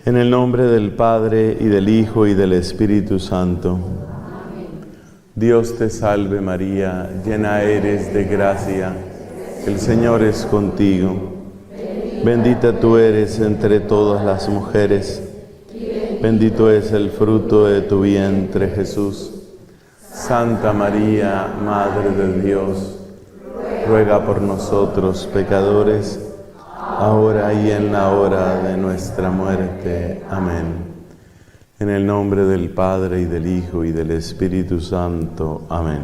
En el nombre del Padre, y del Hijo, y del Espíritu Santo. Dios te salve María, llena eres de gracia, el Señor es contigo. Bendita tú eres entre todas las mujeres, bendito es el fruto de tu vientre, Jesús. Santa María, Madre de Dios, ruega por nosotros pecadores, ahora y en la hora de nuestra muerte. Amén. En el nombre del Padre, y del Hijo, y del Espíritu Santo. Amén.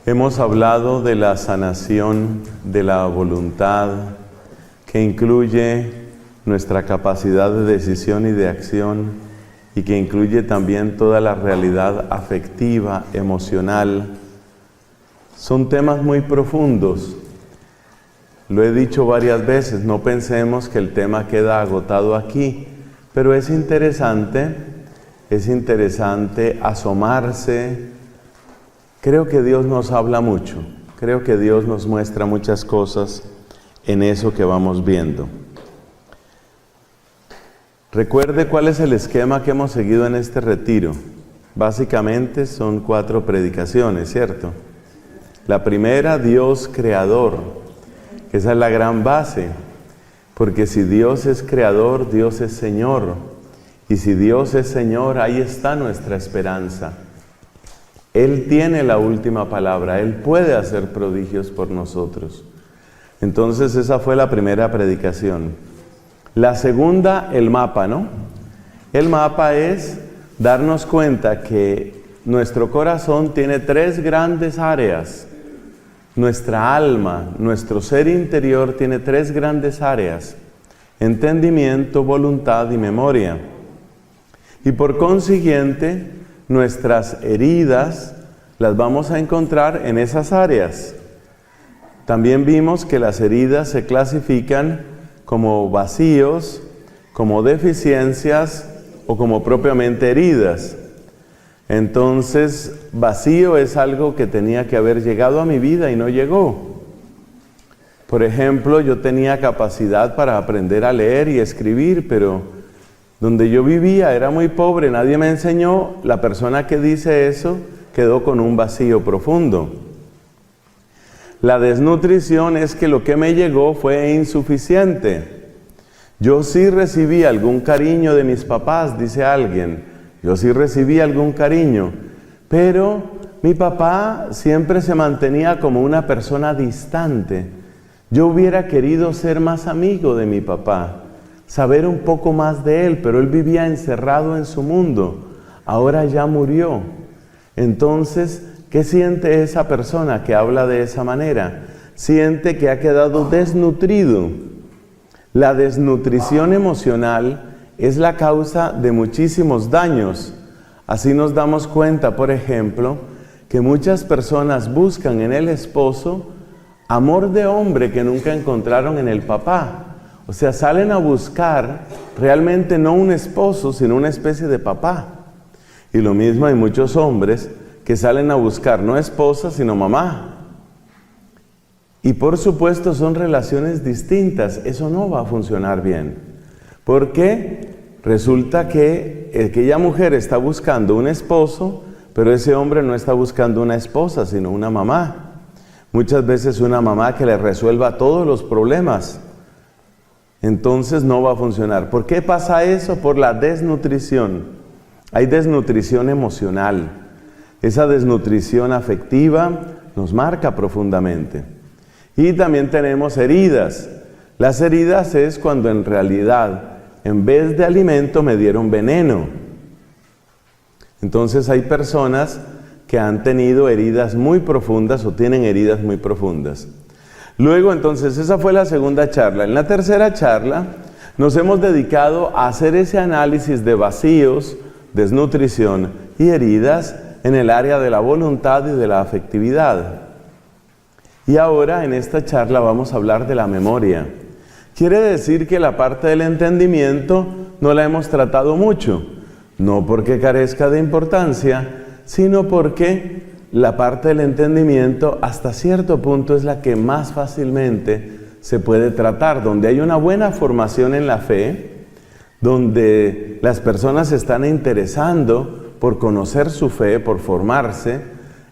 Hemos hablado de la sanación de la voluntad, que incluye nuestra capacidad de decisión y de acción, y que incluye también toda la realidad afectiva, emocional. Son temas muy profundos. Lo he dicho varias veces, no pensemos que el tema queda agotado aquí, pero es interesante asomarse. Creo que Dios nos habla mucho, creo que Dios nos muestra muchas cosas en eso que vamos viendo. Recuerde cuál es el esquema que hemos seguido en este retiro. Básicamente son 4 predicaciones, ¿cierto? La primera, Dios creador. Esa es la gran base, porque si Dios es creador, Dios es Señor. Y si Dios es Señor, ahí está nuestra esperanza. Él tiene la última palabra, Él puede hacer prodigios por nosotros. Entonces esa fue la primera predicación. La segunda, el mapa, ¿no? El mapa es darnos cuenta que nuestro corazón tiene 3 grandes áreas. Nuestra alma, nuestro ser interior tiene 3 grandes áreas: entendimiento, voluntad y memoria. Y por consiguiente, nuestras heridas las vamos a encontrar en esas áreas. También vimos que las heridas se clasifican como vacíos, como deficiencias o como propiamente heridas. Entonces, vacío es algo que tenía que haber llegado a mi vida y no llegó. Por ejemplo, yo tenía capacidad para aprender a leer y escribir, pero donde yo vivía era muy pobre, nadie me enseñó. La persona que dice eso quedó con un vacío profundo. La desnutrición es que lo que me llegó fue insuficiente. Yo sí recibí algún cariño de mis papás, dice alguien. Yo sí recibí algún cariño, pero mi papá siempre se mantenía como una persona distante. Yo hubiera querido ser más amigo de mi papá, saber un poco más de él, pero él vivía encerrado en su mundo. Ahora ya murió. Entonces, ¿qué siente esa persona que habla de esa manera? Siente que ha quedado desnutrido. La desnutrición emocional es la causa de muchísimos daños. Así nos damos cuenta, por ejemplo, que muchas personas buscan en el esposo amor de hombre que nunca encontraron en el papá. O sea, salen a buscar realmente no un esposo, sino una especie de papá. Y lo mismo hay muchos hombres que salen a buscar no esposa, sino mamá. Y por supuesto son relaciones distintas. Eso no va a funcionar bien. Porque resulta que aquella mujer está buscando un esposo, pero ese hombre no está buscando una esposa, sino una mamá. Muchas veces una mamá que le resuelva todos los problemas. Entonces no va a funcionar. ¿Por qué pasa eso? Por la desnutrición. Hay desnutrición emocional. Esa desnutrición afectiva nos marca profundamente. Y también tenemos heridas. Las heridas es cuando en realidad, en vez de alimento, me dieron veneno. Entonces hay personas que han tenido heridas muy profundas o tienen heridas muy profundas. Luego, entonces, esa fue la segunda charla. En la tercera charla nos hemos dedicado a hacer ese análisis de vacíos, desnutrición y heridas en el área de la voluntad y de la afectividad. Y ahora, en esta charla, vamos a hablar de la memoria. Quiere decir que la parte del entendimiento no la hemos tratado mucho, no porque carezca de importancia, sino porque la parte del entendimiento hasta cierto punto es la que más fácilmente se puede tratar, donde hay una buena formación en la fe, donde las personas se están interesando por conocer su fe, por formarse,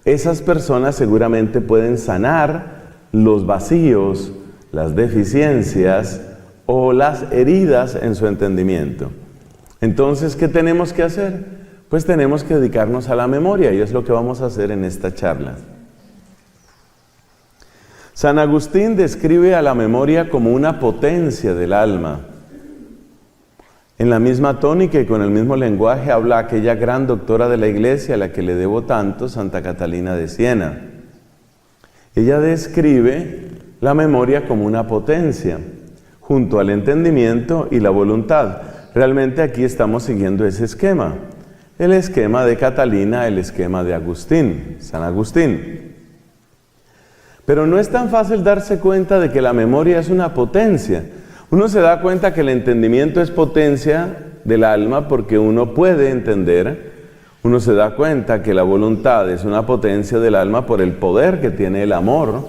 esas personas seguramente pueden sanar los vacíos, las deficiencias o las heridas en su entendimiento. Entonces, ¿qué tenemos que hacer? Pues tenemos que dedicarnos a la memoria, y es lo que vamos a hacer en esta charla. San Agustín describe a la memoria como una potencia del alma. En la misma tónica y con el mismo lenguaje habla aquella gran doctora de la Iglesia a la que le debo tanto, Santa Catalina de Siena. Ella describe la memoria como una potencia, junto al entendimiento y la voluntad. Realmente aquí estamos siguiendo ese esquema. El esquema de Catalina, el esquema de Agustín, San Agustín. Pero no es tan fácil darse cuenta de que la memoria es una potencia. Uno se da cuenta que el entendimiento es potencia del alma porque uno puede entender. Uno se da cuenta que la voluntad es una potencia del alma por el poder que tiene el amor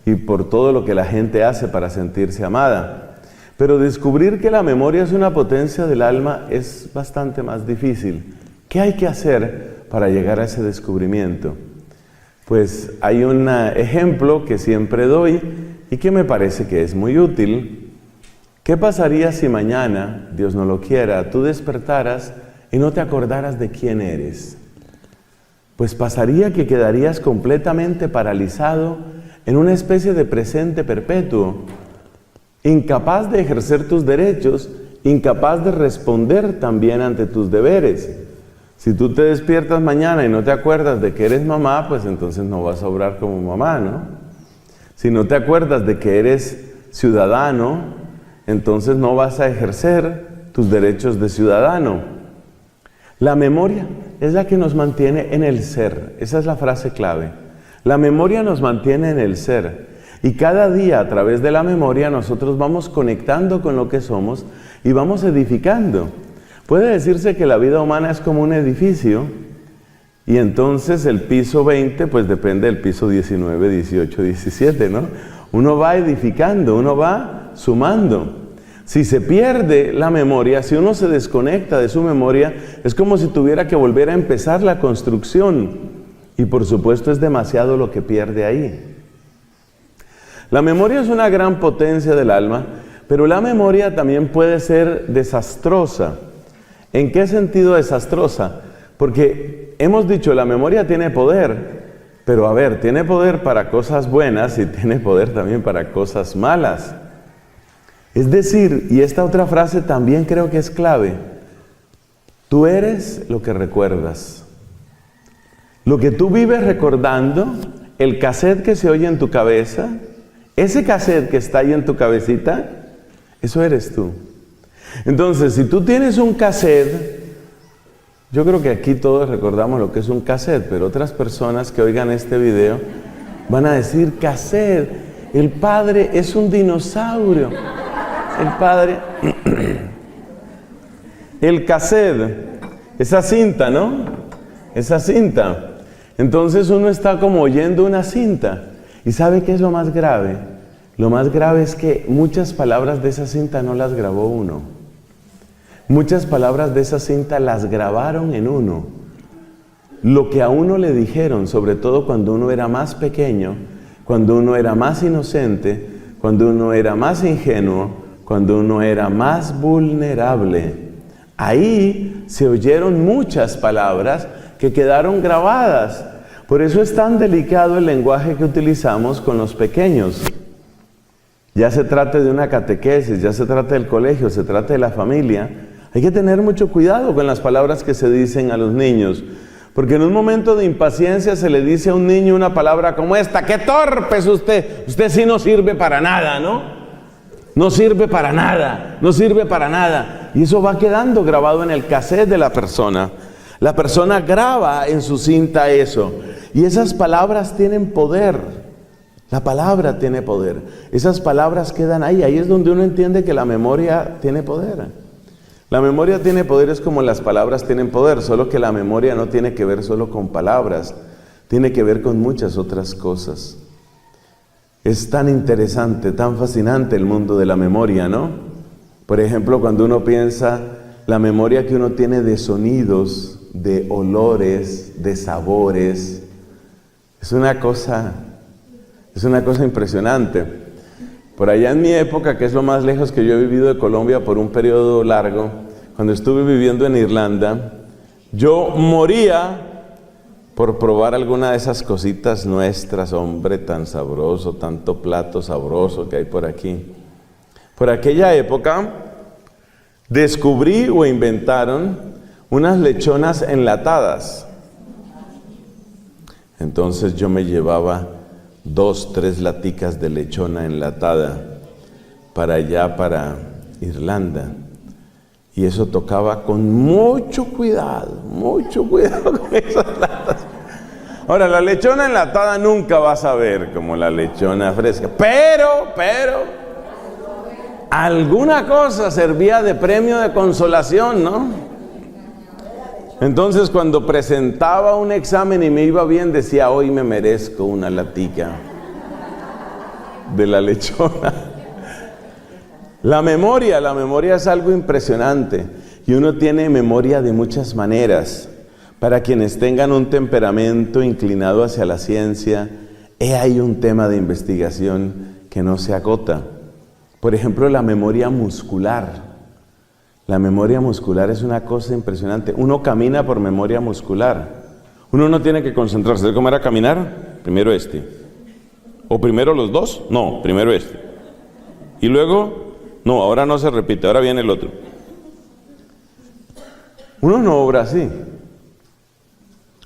y por todo lo que la gente hace para sentirse amada. Pero descubrir que la memoria es una potencia del alma es bastante más difícil. ¿Qué hay que hacer para llegar a ese descubrimiento? Pues hay un ejemplo que siempre doy y que me parece que es muy útil. ¿Qué pasaría si mañana, Dios no lo quiera, tú despertaras y no te acordaras de quién eres? Pues pasaría que quedarías completamente paralizado en una especie de presente perpetuo, incapaz de ejercer tus derechos, incapaz de responder también ante tus deberes. Si tú te despiertas mañana y no te acuerdas de que eres mamá, pues entonces no vas a obrar como mamá, ¿no? Si no te acuerdas de que eres ciudadano, entonces no vas a ejercer tus derechos de ciudadano. La memoria es la que nos mantiene en el ser. Esa es la frase clave. La memoria nos mantiene en el ser. Y cada día a través de la memoria nosotros vamos conectando con lo que somos y vamos edificando. Puede decirse que la vida humana es como un edificio y entonces el piso 20 pues depende del piso 19, 18, 17, ¿no? Uno va edificando, uno va sumando. Si se pierde la memoria, si uno se desconecta de su memoria, es como si tuviera que volver a empezar la construcción y por supuesto es demasiado lo que pierde ahí. La memoria es una gran potencia del alma, pero la memoria también puede ser desastrosa. ¿En qué sentido desastrosa? Porque hemos dicho, la memoria tiene poder, pero a ver, tiene poder para cosas buenas y tiene poder también para cosas malas. Es decir, y esta otra frase también creo que es clave, tú eres lo que recuerdas. Lo que tú vives recordando, el cassette que se oye en tu cabeza, ese cassette que está ahí en tu cabecita, eso eres tú. Entonces, si tú tienes un cassette, yo creo que aquí todos recordamos lo que es un cassette, pero otras personas que oigan este video van a decir, cassette, el padre es un dinosaurio. El padre, el cassette, esa cinta, ¿no? Esa cinta. Entonces uno está como oyendo una cinta. ¿Y sabe qué es lo más grave? Lo más grave es que muchas palabras de esa cinta no las grabó uno. Muchas palabras de esa cinta las grabaron en uno. Lo que a uno le dijeron, sobre todo cuando uno era más pequeño, cuando uno era más inocente, cuando uno era más ingenuo, cuando uno era más vulnerable. Ahí se oyeron muchas palabras que quedaron grabadas. Por eso es tan delicado el lenguaje que utilizamos con los pequeños. Ya se trate de una catequesis, ya se trate del colegio, se trate de la familia. Hay que tener mucho cuidado con las palabras que se dicen a los niños. Porque en un momento de impaciencia se le dice a un niño una palabra como esta: ¡qué torpe es usted! Usted sí no sirve para nada, ¿no? No sirve para nada, no sirve para nada. Y eso va quedando grabado en el cassette de la persona. La persona graba en su cinta eso. Y esas palabras tienen poder. La palabra tiene poder. Esas palabras quedan ahí. Ahí es donde uno entiende que la memoria tiene poder. La memoria tiene poder, es como las palabras tienen poder, solo que la memoria no tiene que ver solo con palabras, tiene que ver con muchas otras cosas. Es tan interesante, tan fascinante el mundo de la memoria, ¿no? Por ejemplo, cuando uno piensa la memoria que uno tiene de sonidos, de olores, de sabores, es una cosa impresionante. Por allá en mi época, que es lo más lejos que yo he vivido de Colombia por un periodo largo, cuando estuve viviendo en Irlanda, yo moría por probar alguna de esas cositas nuestras, hombre, tan sabroso, tanto plato sabroso que hay por aquí. Por aquella época descubrí o inventaron unas lechonas enlatadas. Entonces yo me llevaba 2, 3 laticas de lechona enlatada para allá, para Irlanda. Y eso tocaba con mucho cuidado con esas latas. Ahora, la lechona enlatada nunca vas a ver como la lechona fresca, pero alguna cosa servía de premio de consolación, ¿no? Entonces, cuando presentaba un examen y me iba bien, decía, hoy me merezco una latica de la lechona. La memoria es algo impresionante y uno tiene memoria de muchas maneras. Para quienes tengan un temperamento inclinado hacia la ciencia, hay un tema de investigación que no se agota. Por ejemplo, la memoria muscular. La memoria muscular es una cosa impresionante. Uno camina por memoria muscular. Uno no tiene que concentrarse. ¿Sabe cómo era caminar? Primero este. ¿O primero los dos? No, primero este. Y luego... No, ahora no se repite, ahora viene el otro. Uno no obra así.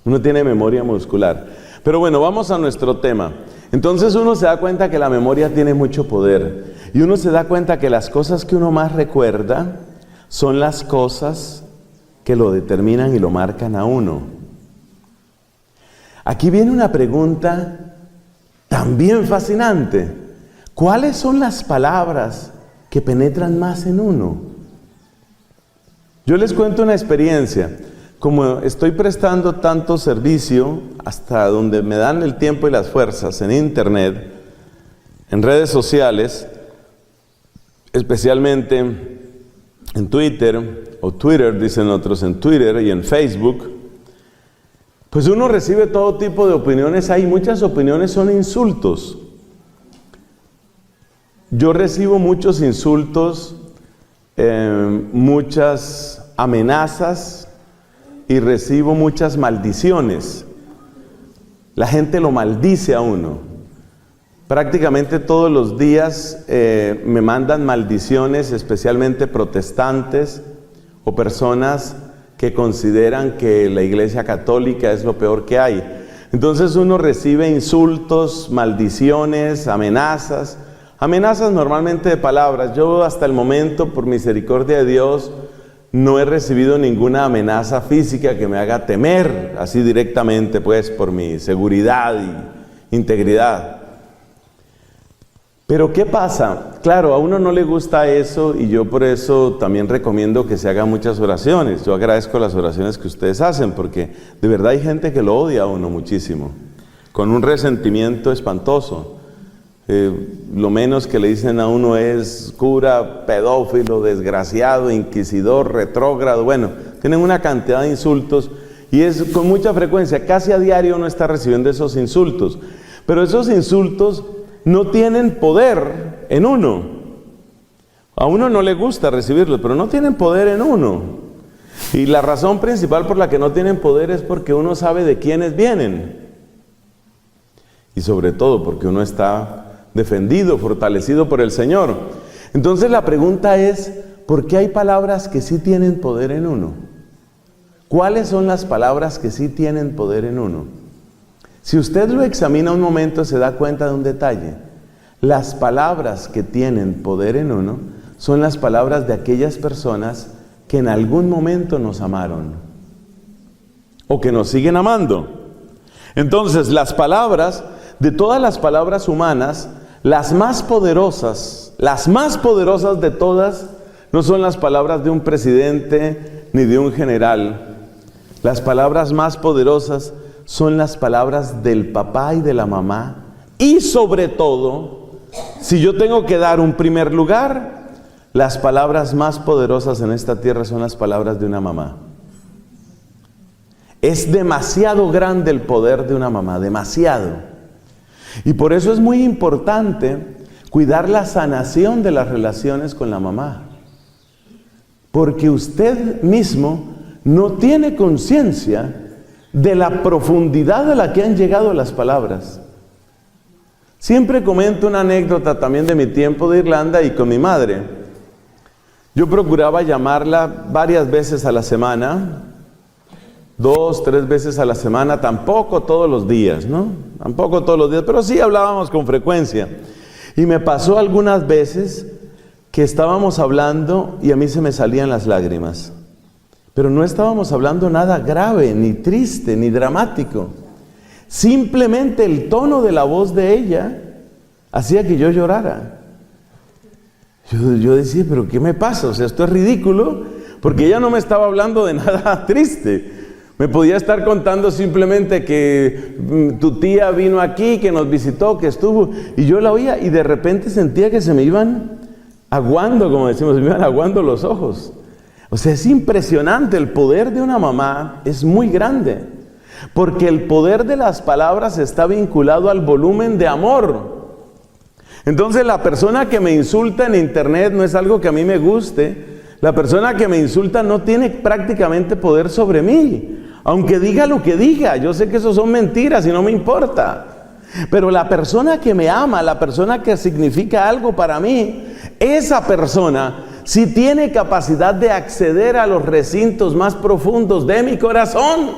Uno tiene memoria muscular. Pero bueno, vamos a nuestro tema. Entonces uno se da cuenta que la memoria tiene mucho poder. Y uno se da cuenta que las cosas que uno más recuerda son las cosas que lo determinan y lo marcan a uno. Aquí viene una pregunta también fascinante. ¿Cuáles son las palabras que penetran más en uno? Yo les cuento una experiencia. Como estoy prestando tanto servicio, hasta donde me dan el tiempo y las fuerzas, en internet, en redes sociales, especialmente en Twitter, o Twitter dicen otros, en Twitter y en Facebook, pues uno recibe todo tipo de opiniones. Hay muchas opiniones, son insultos. Yo recibo muchos insultos, muchas amenazas y recibo muchas maldiciones. La gente lo maldice a uno. Prácticamente todos los días me mandan maldiciones, especialmente protestantes o personas que consideran que la Iglesia Católica es lo peor que hay. Entonces uno recibe insultos, maldiciones, amenazas. Amenazas normalmente de palabras. Yo hasta el momento, por misericordia de Dios, no he recibido ninguna amenaza física que me haga temer, así directamente, pues, por mi seguridad y integridad. Pero ¿qué pasa? Claro, a uno no le gusta eso y yo por eso también recomiendo que se hagan muchas oraciones. Yo agradezco las oraciones que ustedes hacen porque de verdad hay gente que lo odia a uno muchísimo, con un resentimiento espantoso. Lo menos que le dicen a uno es cura, pedófilo, desgraciado, inquisidor, retrógrado. Bueno, tienen una cantidad de insultos y es con mucha frecuencia, casi a diario uno está recibiendo esos insultos. Pero esos insultos no tienen poder en uno. A uno no le gusta recibirlos, pero no tienen poder en uno. Y la razón principal por la que no tienen poder es porque uno sabe de quiénes vienen. Y sobre todo porque uno está defendido, fortalecido por el Señor. Entonces la pregunta es, ¿por qué hay palabras que sí tienen poder en uno? ¿Cuáles son las palabras que sí tienen poder en uno? Si usted lo examina un momento, se da cuenta de un detalle. Las palabras que tienen poder en uno son las palabras de aquellas personas que en algún momento nos amaron o que nos siguen amando. Entonces, las palabras, de todas las palabras humanas, las más poderosas de todas, no son las palabras de un presidente ni de un general. Las palabras más poderosas son las palabras del papá y de la mamá Y sobre todo, si yo tengo que dar un primer lugar, las palabras más poderosas en esta tierra son las palabras de una mamá. Es demasiado grande el poder de una mamá, demasiado. Y por eso es muy importante cuidar la sanación de las relaciones con la mamá. Porque usted mismo no tiene conciencia de la profundidad a la que han llegado las palabras. Siempre comento una anécdota también de mi tiempo de Irlanda y con mi madre. Yo procuraba llamarla varias veces a la semana, 2, 3 veces a la semana, tampoco todos los días, ¿no? Tampoco todos los días, pero sí hablábamos con frecuencia. Y me pasó algunas veces que estábamos hablando y a mí se me salían las lágrimas. Pero no estábamos hablando nada grave, ni triste, ni dramático. Simplemente el tono de la voz de ella hacía que yo llorara. Yo decía, ¿pero qué me pasa? O sea, esto es ridículo, porque ella no me estaba hablando de nada triste. Me podía estar contando simplemente que tu tía vino aquí, que nos visitó, que estuvo, y yo la oía y de repente sentía que se me iban aguando, como decimos, se me iban aguando los ojos. O sea, es impresionante, el poder de una mamá es muy grande, porque el poder de las palabras está vinculado al volumen de amor. Entonces la persona que me insulta en internet no es algo que a mí me guste. La persona que me insulta no tiene prácticamente poder sobre mí, aunque diga lo que diga. Yo sé que eso son mentiras y no me importa. Pero la persona que me ama, la persona que significa algo para mí, esa persona sí tiene capacidad de acceder a los recintos más profundos de mi corazón.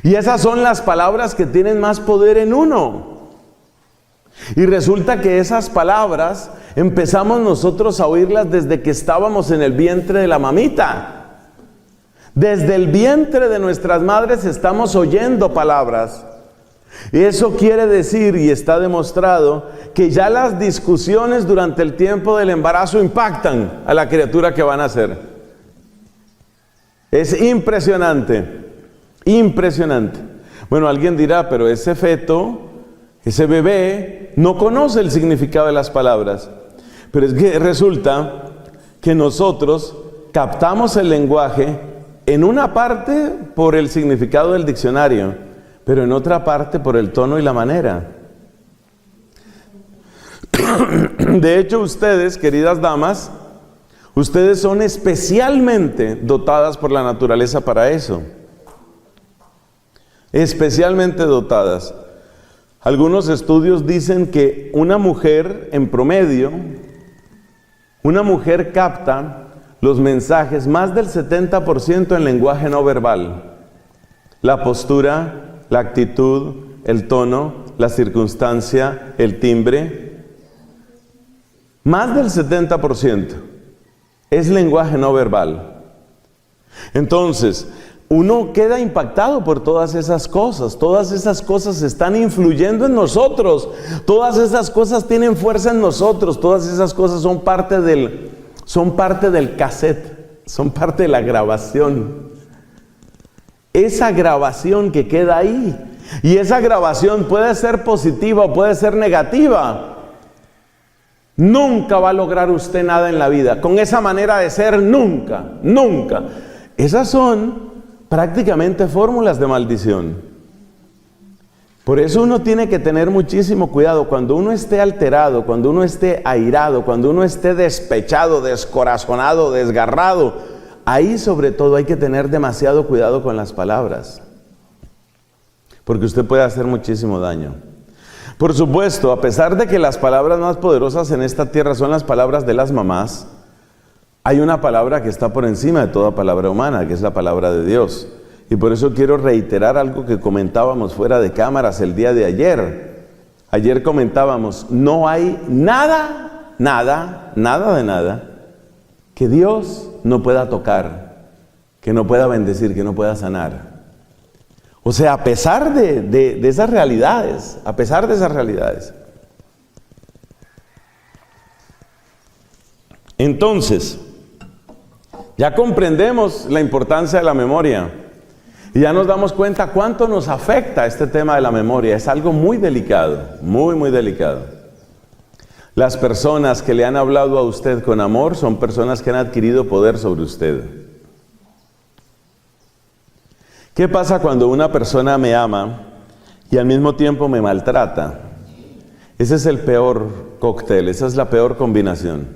Y esas son las palabras que tienen más poder en uno. Y resulta que esas palabras empezamos nosotros a oírlas desde que estábamos en el vientre de la mamita. Desde el vientre de nuestras madres estamos oyendo palabras. Y eso quiere decir, y está demostrado, que ya las discusiones durante el tiempo del embarazo impactan a la criatura que van a nacer. Es impresionante, impresionante. Bueno, alguien dirá, pero ese feto, ese bebé, no conoce el significado de las palabras. Pero es que resulta que nosotros captamos el lenguaje en una parte por el significado del diccionario, pero en otra parte por el tono y la manera. De hecho, ustedes, queridas damas, ustedes son especialmente dotadas por la naturaleza para eso. Especialmente dotadas. Algunos estudios dicen que una mujer, en promedio, una mujer capta los mensajes más del 70% en lenguaje no verbal. La postura, la actitud, el tono, la circunstancia, el timbre. Más del 70% es lenguaje no verbal. Entonces, uno queda impactado por todas esas cosas están influyendo en nosotros, todas esas cosas tienen fuerza en nosotros, todas esas cosas son parte del cassette, son parte de la grabación. Esa grabación que queda ahí, y esa grabación puede ser positiva o puede ser negativa. Nunca va a lograr usted nada en la vida, con esa manera de ser, nunca, nunca. Esas son prácticamente fórmulas de maldición. Por eso uno tiene que tener muchísimo cuidado. Cuando uno esté alterado, cuando uno esté airado, cuando uno esté despechado, descorazonado, desgarrado, ahí sobre todo hay que tener demasiado cuidado con las palabras, porque usted puede hacer muchísimo daño. Por supuesto, a pesar de que las palabras más poderosas en esta tierra son las palabras de las mamás, hay una palabra que está por encima de toda palabra humana, que es la palabra de Dios. Y por eso quiero reiterar algo que comentábamos fuera de cámaras el día de ayer. Ayer comentábamos, no hay nada que Dios no pueda tocar, que no pueda bendecir, que no pueda sanar. O sea, a pesar de esas realidades, Entonces, ya comprendemos la importancia de la memoria. Y ya nos damos cuenta cuánto nos afecta este tema de la memoria. Es algo muy delicado, muy, muy delicado. Las personas que le han hablado a usted con amor son personas que han adquirido poder sobre usted. ¿Qué pasa cuando una persona me ama y al mismo tiempo me maltrata? Ese es el peor cóctel, esa es la peor combinación.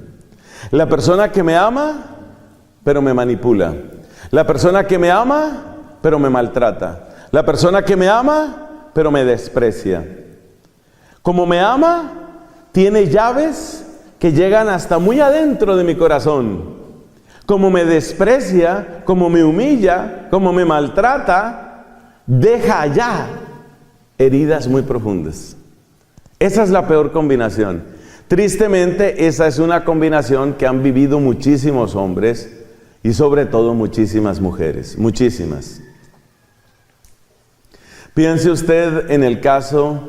La persona que me ama, pero me manipula. La persona que me ama, pero me maltrata. La persona que me ama, pero me desprecia. Como me ama, tiene llaves que llegan hasta muy adentro de mi corazón. Como me desprecia, como me humilla, como me maltrata, deja allá heridas muy profundas. Esa es la peor combinación. Tristemente, esa es una combinación que han vivido muchísimos hombres y sobre todo muchísimas mujeres, muchísimas. Piense usted en el caso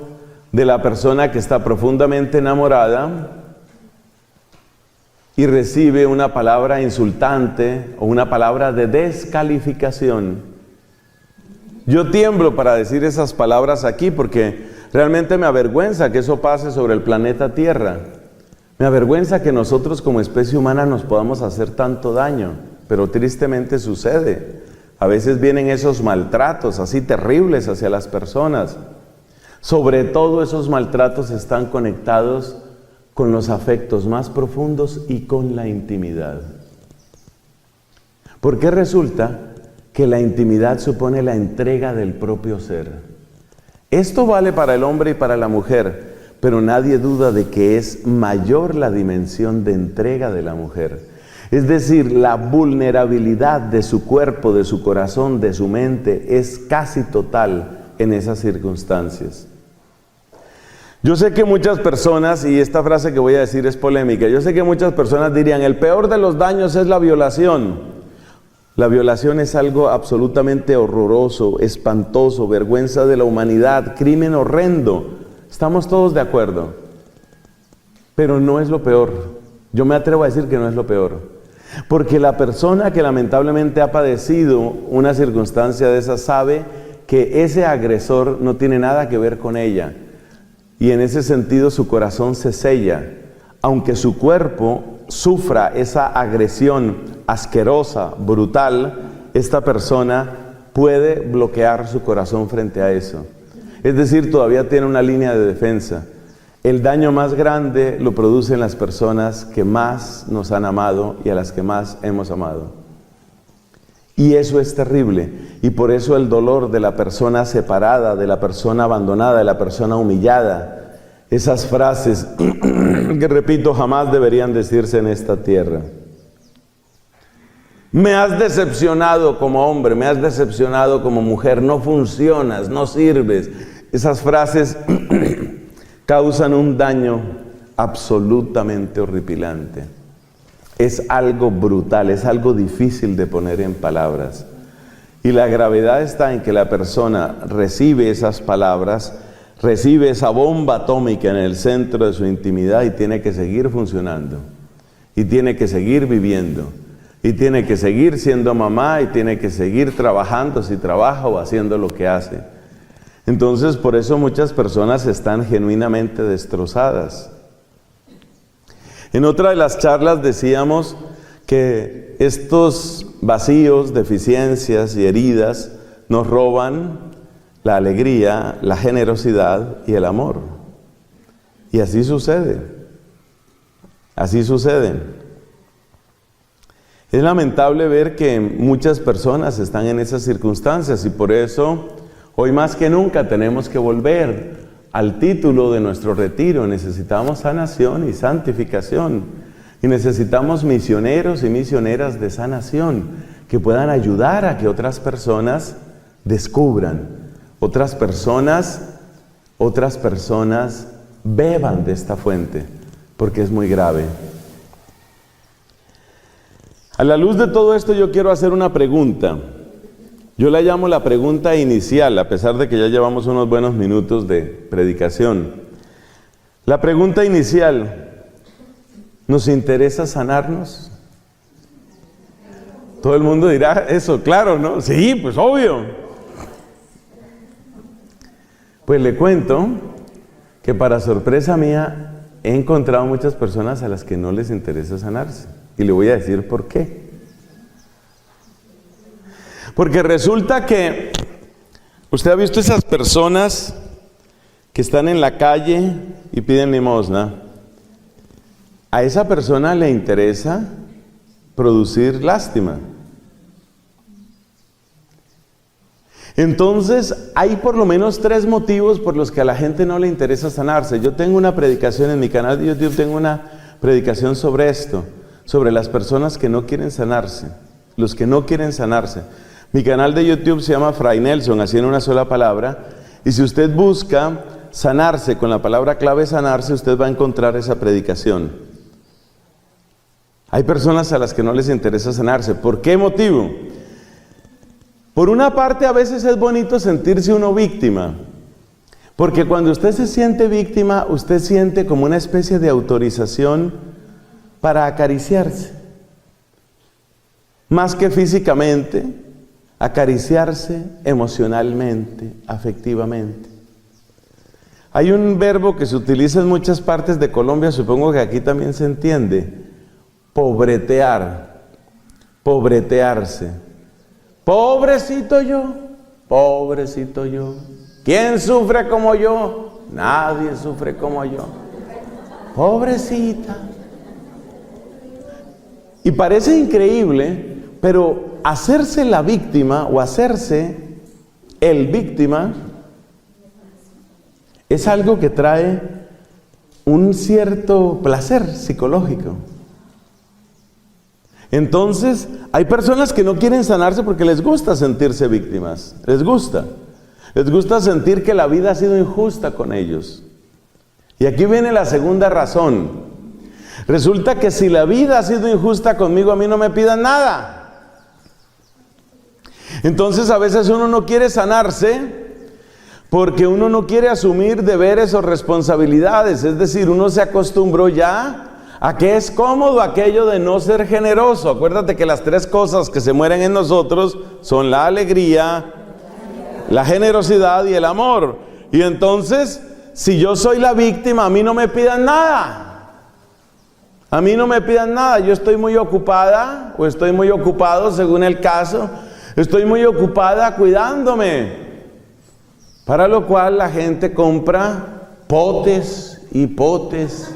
de la persona que está profundamente enamorada y recibe una palabra insultante o una palabra de descalificación. Yo tiemblo para decir esas palabras aquí porque realmente me avergüenza que eso pase sobre el planeta Tierra. Me avergüenza que nosotros como especie humana nos podamos hacer tanto daño, pero tristemente sucede. A veces vienen esos maltratos así terribles hacia las personas. Sobre todo esos maltratos están conectados con los afectos más profundos y con la intimidad. Porque resulta que la intimidad supone la entrega del propio ser. Esto vale para el hombre y para la mujer, pero nadie duda de que es mayor la dimensión de entrega de la mujer. Es decir, la vulnerabilidad de su cuerpo, de su corazón, de su mente es casi total en esas circunstancias. Yo sé que muchas personas, y esta frase que voy a decir es polémica, yo sé que muchas personas dirían, el peor de los daños es la violación. La violación es algo absolutamente horroroso, espantoso, vergüenza de la humanidad, crimen horrendo. Estamos todos de acuerdo. Pero no es lo peor. Yo me atrevo a decir que no es lo peor. Porque la persona que lamentablemente ha padecido una circunstancia de esa sabe que ese agresor no tiene nada que ver con ella. Y en ese sentido su corazón se sella. Aunque su cuerpo sufra esa agresión asquerosa, brutal, esta persona puede bloquear su corazón frente a eso. Es decir, todavía tiene una línea de defensa. El daño más grande lo producen las personas que más nos han amado y a las que más hemos amado. Y eso es terrible. Y por eso el dolor de la persona separada, de la persona abandonada, de la persona humillada, esas frases que repito, jamás deberían decirse en esta tierra. Me has decepcionado como hombre, me has decepcionado como mujer, no funcionas, no sirves. Esas frases causan un daño absolutamente horripilante. Es algo brutal, es algo difícil de poner en palabras. Y la gravedad está en que la persona recibe esas palabras, recibe esa bomba atómica en el centro de su intimidad y tiene que seguir funcionando. Y tiene que seguir viviendo. Y tiene que seguir siendo mamá y tiene que seguir trabajando si trabaja o haciendo lo que hace. Entonces, por eso muchas personas están genuinamente destrozadas. En otra de las charlas decíamos que estos vacíos, deficiencias y heridas nos roban la alegría, la generosidad y el amor. Y así sucede. Así sucede. Es lamentable ver que muchas personas están en esas circunstancias y por eso hoy más que nunca tenemos que volver al título de nuestro retiro. Necesitamos sanación y santificación. Y necesitamos misioneros y misioneras de sanación que puedan ayudar a que otras personas descubran, otras personas beban de esta fuente, porque es muy grave. A la luz de todo esto yo quiero hacer una pregunta. Yo la llamo la pregunta inicial, a pesar de que ya llevamos unos buenos minutos de predicación. La pregunta inicial, ¿nos interesa sanarnos? Todo el mundo dirá eso, claro, ¿no? Sí, pues obvio. Pues le cuento que para sorpresa mía he encontrado muchas personas a las que no les interesa sanarse. Y le voy a decir por qué. Porque resulta que usted ha visto esas personas que están en la calle y piden limosna. A esa persona le interesa producir lástima. Entonces, hay por lo menos 3 motivos por los que a la gente no le interesa sanarse. Yo tengo una predicación en mi canal de YouTube, tengo una predicación sobre esto, sobre las personas que no quieren sanarse, los que no quieren sanarse. Mi canal de YouTube se llama Fray Nelson, así en una sola palabra, y si usted busca sanarse con la palabra clave sanarse, usted va a encontrar esa predicación. Hay personas a las que no les interesa sanarse. ¿Por qué motivo? Por una parte, a veces es bonito sentirse uno víctima, porque cuando usted se siente víctima, usted siente como una especie de autorización para acariciarse. Más que físicamente, acariciarse emocionalmente, afectivamente. Hay un verbo que se utiliza en muchas partes de Colombia, supongo que aquí también se entiende: pobretear, pobretearse. Pobrecito yo, pobrecito yo. ¿Quién sufre como yo? Nadie sufre como yo. Pobrecita. Y parece increíble, pero hacerse la víctima o hacerse el víctima es algo que trae un cierto placer psicológico. Entonces, hay personas que no quieren sanarse porque les gusta sentirse víctimas. Les gusta sentir que la vida ha sido injusta con ellos. Y aquí viene la segunda razón. Resulta que si la vida ha sido injusta conmigo, a mí no me pidan nada. Entonces, a veces uno no quiere sanarse porque uno no quiere asumir deberes o responsabilidades. Es decir, uno se acostumbró ya a que es cómodo aquello de no ser generoso. Acuérdate que las 3 cosas que se mueren en nosotros son la alegría, la generosidad y el amor. Y entonces, si yo soy la víctima, a mí no me pidan nada. A mí no me pidan nada. Yo estoy muy ocupada, o estoy muy ocupado, según el caso. Estoy muy ocupada cuidándome. Para lo cual la gente compra potes y potes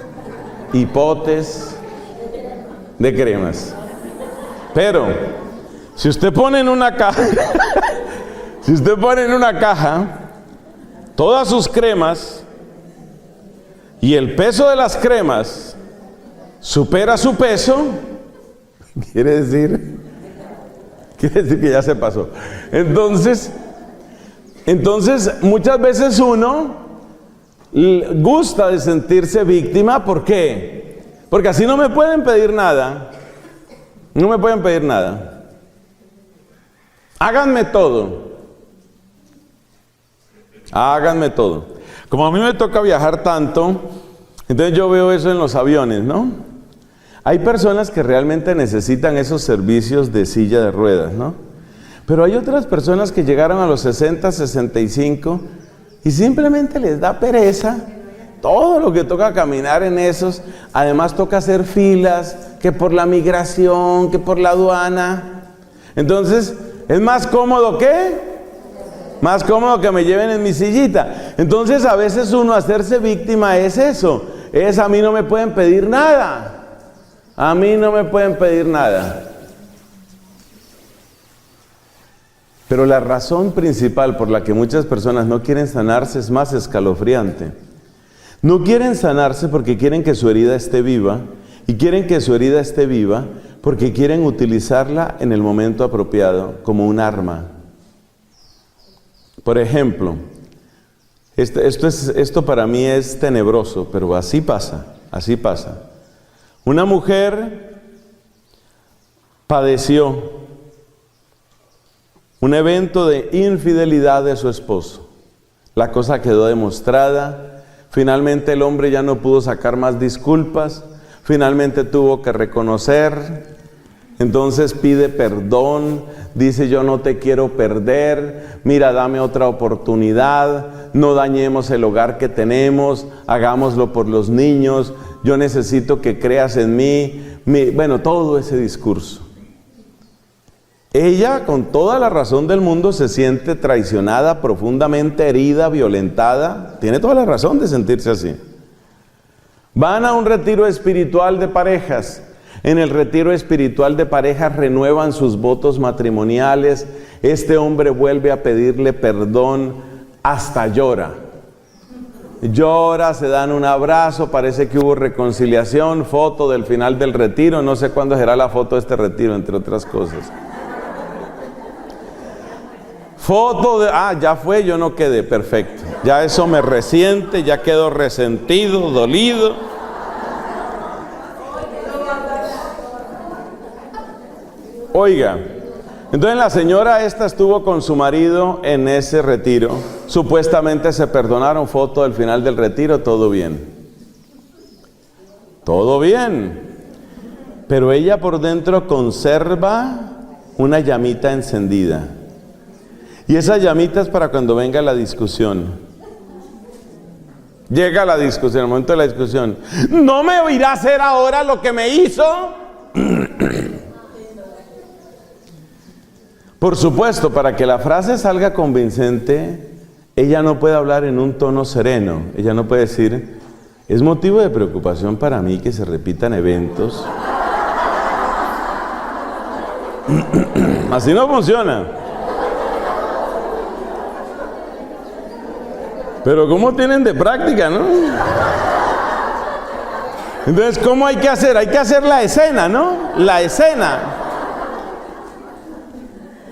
y potes de cremas. Pero si usted pone en una caja si usted pone en una caja todas sus cremas y el peso de las cremas supera su peso, quiere decir que ya se pasó. Entonces muchas veces uno gusta de sentirse víctima. ¿Por qué? Porque así no me pueden pedir nada. No me pueden pedir nada. Háganme todo. Háganme todo. Como a mí me toca viajar tanto, entonces yo veo eso en los aviones, ¿no? Hay personas que realmente necesitan esos servicios de silla de ruedas, ¿no? Pero hay otras personas que llegaron a los 60, 65 y simplemente les da pereza todo lo que toca caminar en esos. Además toca hacer filas, que por la migración, que por la aduana. Entonces, es más cómodo más cómodo que me lleven en mi sillita. Entonces, a veces uno hacerse víctima es eso. Es: a mí no me pueden pedir nada. A mí no me pueden pedir nada. Pero la razón principal por la que muchas personas no quieren sanarse es más escalofriante. No quieren sanarse porque quieren que su herida esté viva, y quieren que su herida esté viva porque quieren utilizarla en el momento apropiado como un arma. Por ejemplo, esto para mí es tenebroso, pero así pasa. Una mujer padeció un evento de infidelidad de su esposo. La cosa quedó demostrada. Finalmente el hombre ya no pudo sacar más disculpas. Finalmente tuvo que reconocer. Entonces pide perdón. Dice: yo no te quiero perder. Mira, dame otra oportunidad. no dañemos el hogar que tenemos, hagámoslo por los niños, yo necesito que creas en mí, bueno, todo ese discurso. Ella, con toda la razón del mundo, se siente traicionada, profundamente herida, violentada. Tiene toda la razón de sentirse así. Van a un retiro espiritual de parejas. En el retiro espiritual de parejas renuevan sus votos matrimoniales. Este hombre vuelve a pedirle perdón, hasta llora. Llora, se dan un abrazo, parece que hubo reconciliación, foto del final del retiro. No sé cuándo será la foto de este retiro, entre otras cosas. Foto de, ya fue, yo no quedé, perfecto. Ya eso me resiente, ya quedo resentido, dolido. Oiga, entonces la señora esta estuvo con su marido en ese retiro. Supuestamente se perdonaron, foto del final del retiro, todo bien. Todo bien. Pero ella por dentro conserva una llamita encendida. Y esa llamita es para cuando venga la discusión. Llega la discusión, el momento de la discusión. ¿No me irá a hacer ahora lo que me hizo? Por supuesto, para que la frase salga convincente, ella no puede hablar en un tono sereno. Ella no puede decir, es motivo de preocupación para mí que se repitan eventos. Así no funciona. Pero ¿cómo tienen de práctica, no? Entonces, ¿cómo hay que hacer? Hay que hacer la escena, ¿no? La escena.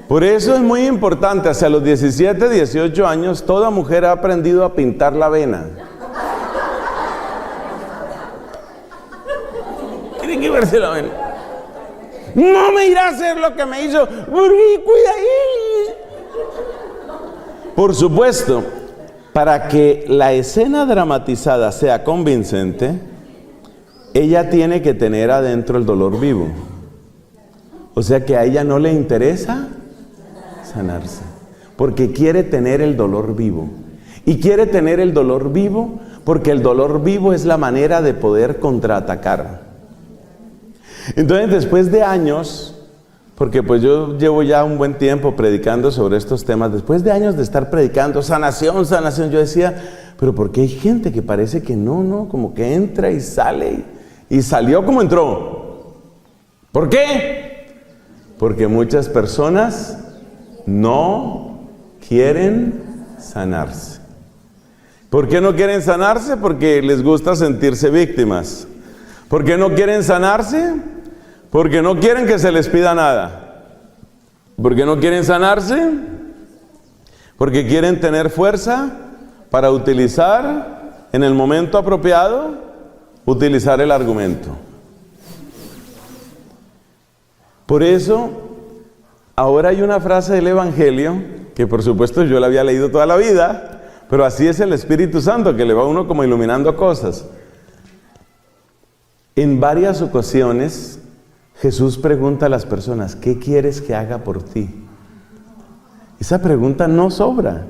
Por eso es muy importante, hacia los 17, 18 años, toda mujer ha aprendido a pintar la vena. Tiene que verse la vena. No me irá a hacer lo que me hizo. Cuida ahí. Por supuesto, para que la escena dramatizada sea convincente, ella tiene que tener adentro el dolor vivo. O sea que a ella no le interesa sanarse, porque quiere tener el dolor vivo. Y quiere tener el dolor vivo porque el dolor vivo es la manera de poder contraatacar. Entonces, después de años, porque pues yo llevo ya un buen tiempo predicando sobre estos temas, después de años de estar predicando sanación, sanación, yo decía, pero ¿por qué hay gente que parece que no, como que entra y sale y salió como entró? ¿Por qué? Porque muchas personas no quieren sanarse. ¿Por qué no quieren sanarse? Porque les gusta sentirse víctimas. ¿Por qué no quieren sanarse? Porque no quieren que se les pida nada. ¿Por qué no quieren sanarse? Porque quieren tener fuerza para utilizar en el momento apropiado, utilizar el argumento. Por eso, ahora hay una frase del Evangelio, que por supuesto yo la había leído toda la vida, pero así es el Espíritu Santo, que le va a uno como iluminando cosas. En varias ocasiones, Jesús pregunta a las personas, ¿qué quieres que haga por ti? Esa pregunta no sobra.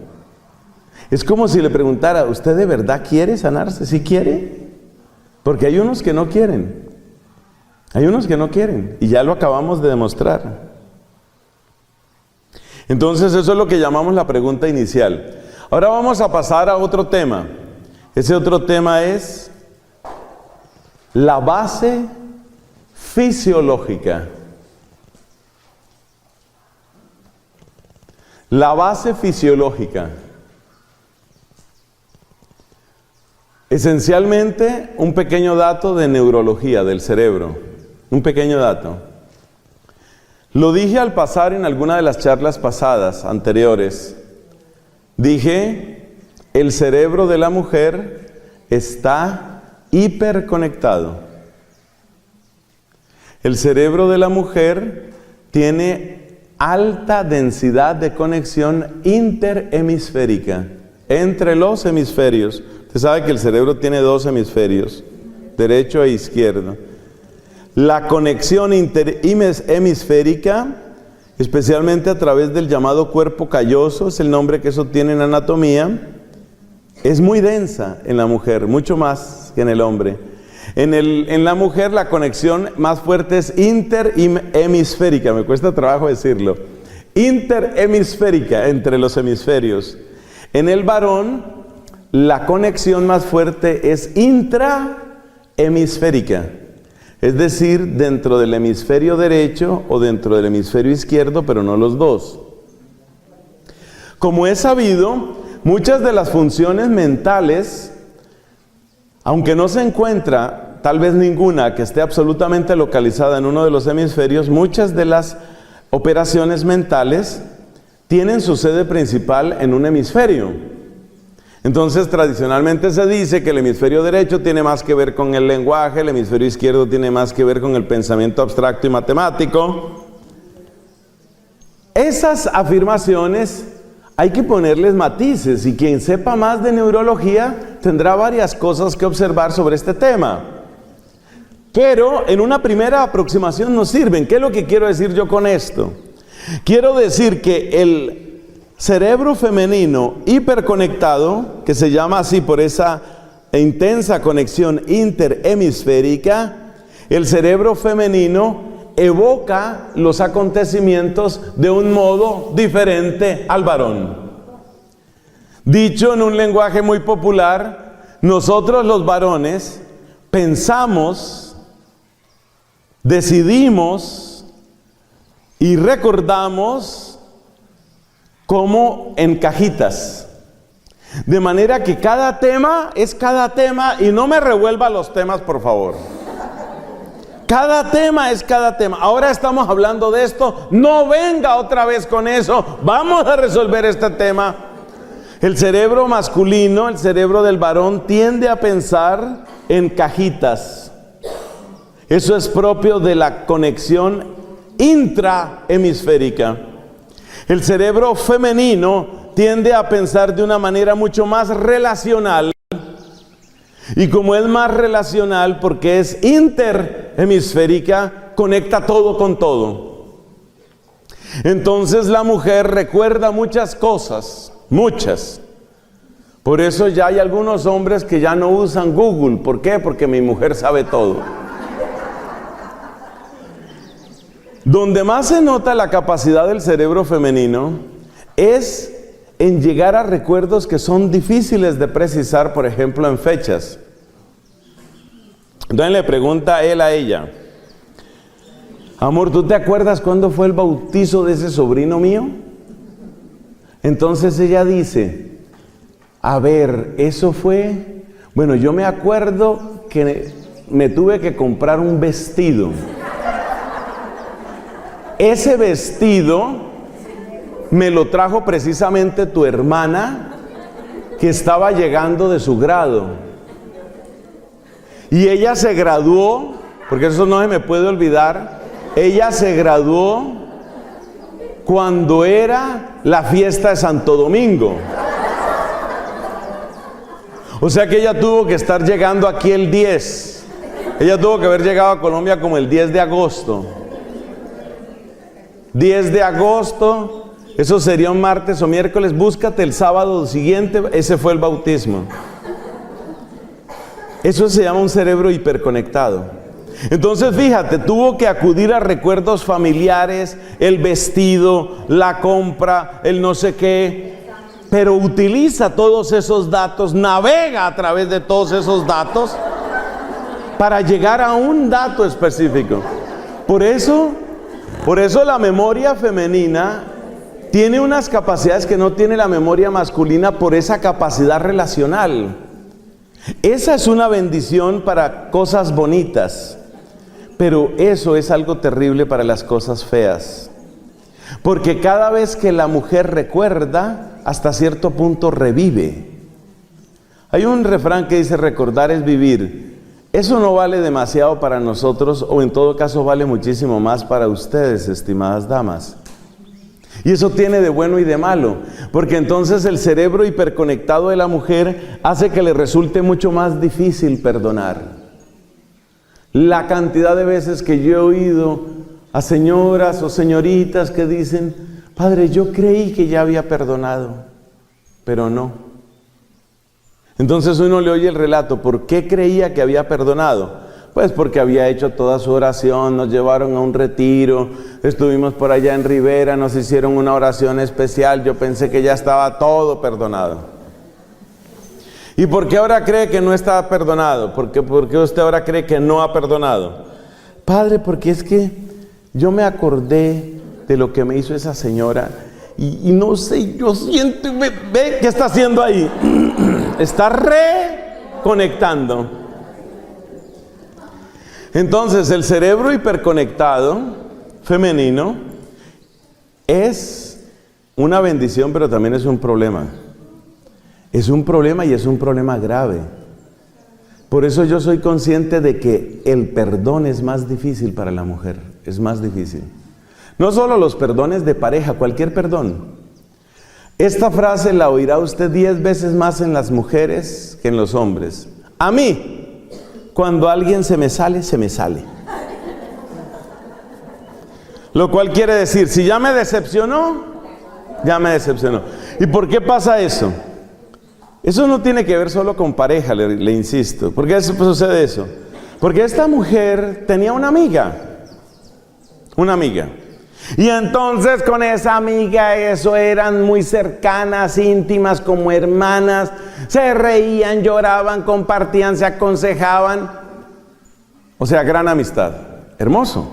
Es como si le preguntara, ¿usted de verdad quiere sanarse? ¿Sí quiere? Porque hay unos que no quieren. Hay unos que no quieren. Y ya lo acabamos de demostrar. Entonces eso es lo que llamamos la pregunta inicial. Ahora vamos a pasar a otro tema. Ese otro tema es la base fisiológica. La base fisiológica. Esencialmente, un pequeño dato de neurología del cerebro. Un pequeño dato. Lo dije al pasar en alguna de las charlas pasadas, anteriores. Dije, el cerebro de la mujer está hiperconectado. El cerebro de la mujer tiene alta densidad de conexión interhemisférica entre los hemisferios. Usted sabe que el cerebro tiene dos hemisferios, derecho e izquierdo. La conexión interhemisférica, especialmente a través del llamado cuerpo calloso, es el nombre que eso tiene en anatomía, es muy densa en la mujer, mucho más que en el hombre. En la mujer la conexión más fuerte es interhemisférica, me cuesta trabajo decirlo. Interhemisférica, entre los hemisferios. En el varón, la conexión más fuerte es intrahemisférica. Es decir, dentro del hemisferio derecho o dentro del hemisferio izquierdo, pero no los dos. Como es sabido, muchas de las funciones mentales, aunque no se encuentra tal vez ninguna que esté absolutamente localizada en uno de los hemisferios, muchas de las operaciones mentales tienen su sede principal en un hemisferio. Entonces, tradicionalmente se dice que el hemisferio derecho tiene más que ver con el lenguaje, el hemisferio izquierdo tiene más que ver con el pensamiento abstracto y matemático. Esas afirmaciones hay que ponerles matices, y quien sepa más de neurología tendrá varias cosas que observar sobre este tema. Pero en una primera aproximación nos sirven. ¿Qué es lo que quiero decir yo con esto? Quiero decir que el cerebro femenino hiperconectado, que se llama así por esa intensa conexión interhemisférica, el cerebro femenino evoca los acontecimientos de un modo diferente al varón. Dicho en un lenguaje muy popular, nosotros los varones pensamos, decidimos y recordamos como en cajitas. De manera que cada tema es cada tema, y no me revuelva los temas, por favor. Cada tema es cada tema. Ahora estamos hablando de esto, no venga otra vez con eso. Vamos a resolver este tema. El cerebro masculino, el cerebro del varón, tiende a pensar en cajitas. Eso es propio de la conexión intrahemisférica. El cerebro femenino tiende a pensar de una manera mucho más relacional. Y como es más relacional porque es interhemisférica, conecta todo con todo. Entonces la mujer recuerda muchas cosas, muchas. Por eso ya hay algunos hombres que ya no usan Google. ¿Por qué? Porque mi mujer sabe todo. Donde más se nota la capacidad del cerebro femenino es en llegar a recuerdos que son difíciles de precisar, por ejemplo, en fechas. Entonces le pregunta él a ella: amor, ¿tú te acuerdas cuándo fue el bautizo de ese sobrino mío? Entonces ella dice: a ver, eso fue... Bueno, yo me acuerdo que me tuve que comprar un vestido. Ese vestido me lo trajo precisamente tu hermana, que estaba llegando de su grado. Y ella se graduó, porque eso no se me puede olvidar, ella se graduó cuando era la fiesta de Santo Domingo. O sea que ella tuvo que estar llegando aquí el 10. Ella tuvo que haber llegado a Colombia como el 10 de agosto. 10 de agosto, eso sería un martes o miércoles. Búscate el sábado siguiente, ese fue el bautismo. Eso se llama un cerebro hiperconectado. Entonces fíjate, tuvo que acudir a recuerdos familiares, el vestido, la compra, el no sé qué, pero utiliza todos esos datos, navega a través de todos esos datos para llegar a un dato específico. Por eso la memoria femenina tiene unas capacidades que no tiene la memoria masculina, por esa capacidad relacional. Esa es una bendición para cosas bonitas, pero eso es algo terrible para las cosas feas. Porque cada vez que la mujer recuerda, hasta cierto punto revive. Hay un refrán que dice: recordar es vivir. Eso no vale demasiado para nosotros, o en todo caso vale muchísimo más para ustedes, estimadas damas. Y eso tiene de bueno y de malo, porque entonces el cerebro hiperconectado de la mujer hace que le resulte mucho más difícil perdonar. La cantidad de veces que yo he oído a señoras o señoritas que dicen: padre, yo creí que ya había perdonado, pero no. Entonces uno le oye el relato, ¿por qué creía que había perdonado? Pues porque había hecho toda su oración, nos llevaron a un retiro, estuvimos por allá en Rivera, nos hicieron una oración especial, yo pensé que ya estaba todo perdonado. ¿Y por qué ahora cree que no está perdonado? ¿Por qué usted ahora cree que no ha perdonado? Padre, porque es que yo me acordé de lo que me hizo esa señora y no sé, yo siento, ve qué está haciendo ahí. Está reconectando. Entonces, el cerebro hiperconectado femenino es una bendición, pero también es un problema. Es un problema y es un problema grave. Por eso yo soy consciente de que el perdón es más difícil para la mujer. Es más difícil. No solo los perdones de pareja, cualquier perdón. Esta frase la oirá usted 10 veces más en las mujeres que en los hombres. A mí, cuando alguien se me sale, se me sale. Lo cual quiere decir, si ya me decepcionó, ya me decepcionó. ¿Y por qué pasa eso? Eso no tiene que ver solo con pareja, le insisto. ¿Por qué sucede eso? Porque esta mujer tenía una amiga. Una amiga. Y entonces con esa amiga eso eran muy cercanas, íntimas, como hermanas. Se reían, lloraban, compartían, se aconsejaban. O sea, gran amistad. Hermoso.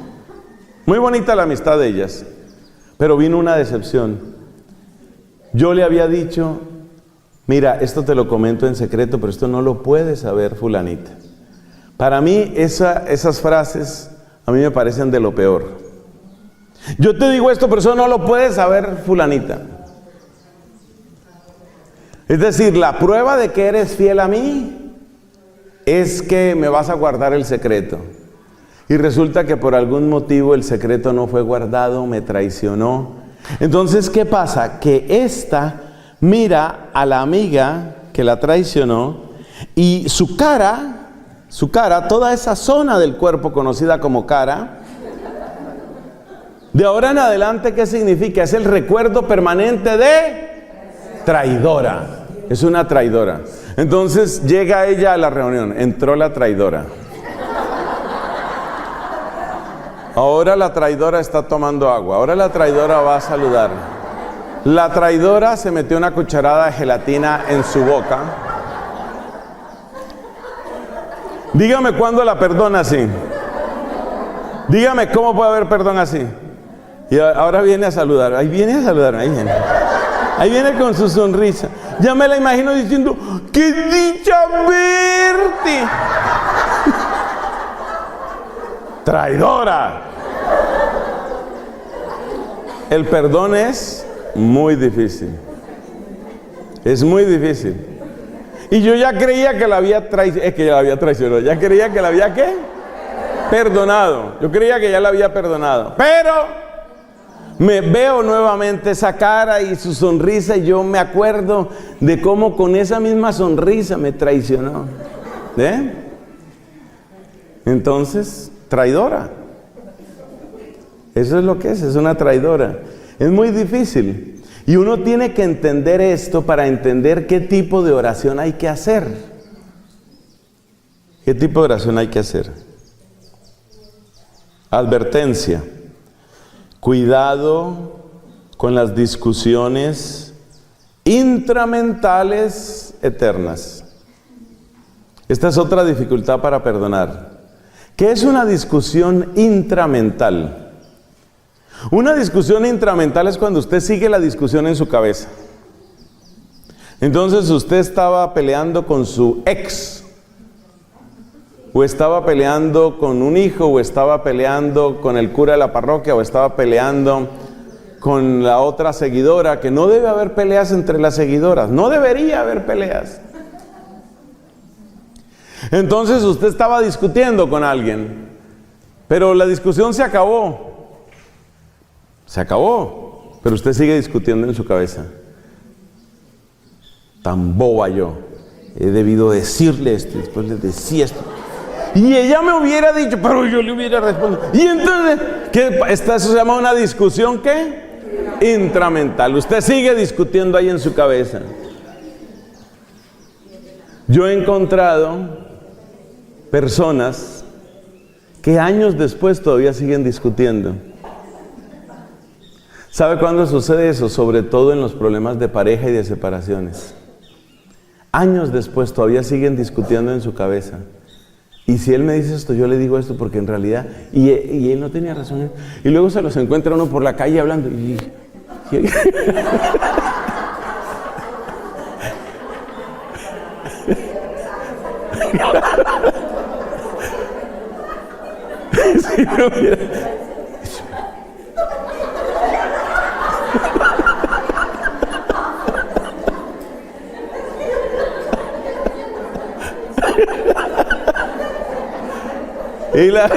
Muy bonita la amistad de ellas. Pero vino una decepción. Yo le había dicho, mira, esto te lo comento en secreto, pero esto no lo puede saber fulanita. Para mí esas frases a mí me parecen de lo peor. Yo te digo esto, pero eso no lo puede saber fulanita. Es decir, la prueba de que eres fiel a mí es que me vas a guardar el secreto. Y resulta que por algún motivo el secreto no fue guardado, me traicionó. Entonces, ¿qué pasa? Que esta mira a la amiga que la traicionó y su cara, toda esa zona del cuerpo conocida como cara, de ahora en adelante, ¿qué significa? Es el recuerdo permanente de traidora. Es una traidora. Entonces llega ella a la reunión, entró la traidora. Ahora la traidora está tomando agua, ahora la traidora va a saludar. La traidora se metió una cucharada de gelatina en su boca. Dígame cuándo la perdona así. Dígame cómo puede haber perdón así. Y ahora viene a saludar. Ahí viene a saludar. Ahí viene. Ahí viene con su sonrisa. Ya me la imagino diciendo, ¡qué dicha verte! Traidora. El perdón es muy difícil. Es muy difícil. Y yo ya creía que la había traicionado. Ya creía que la había, ¿qué? Perdonado. Yo creía que ya la había perdonado. Pero me veo nuevamente esa cara y su sonrisa y yo me acuerdo de cómo con esa misma sonrisa me traicionó. ¿Eh? Entonces, traidora. Eso es lo que es una traidora. Es muy difícil. Y uno tiene que entender esto para entender qué tipo de oración hay que hacer. ¿Qué tipo de oración hay que hacer? Advertencia. Cuidado con las discusiones intramentales eternas. Esta es otra dificultad para perdonar. ¿Qué es una discusión intramental? Una discusión intramental es cuando usted sigue la discusión en su cabeza. Entonces usted estaba peleando con su ex, o estaba peleando con un hijo, o estaba peleando con el cura de la parroquia, o estaba peleando con la otra seguidora, que no debe haber peleas entre las seguidoras, no debería haber peleas. Entonces usted estaba discutiendo con alguien, pero la discusión se acabó, pero usted sigue discutiendo en su cabeza. Tan boba yo, he debido decirle esto, y después le decía esto. Y ella me hubiera dicho, pero yo le hubiera respondido. Y entonces, eso se llama una discusión, ¿qué? Intramental. Usted sigue discutiendo ahí en su cabeza. Yo he encontrado personas que años después todavía siguen discutiendo. ¿Sabe cuándo sucede eso? Sobre todo en los problemas de pareja y de separaciones. Años después todavía siguen discutiendo en su cabeza. Y si él me dice esto, yo le digo esto porque en realidad... Y él no tenía razón. Y luego se los encuentra uno por la calle hablando. Si no hubiera... Y las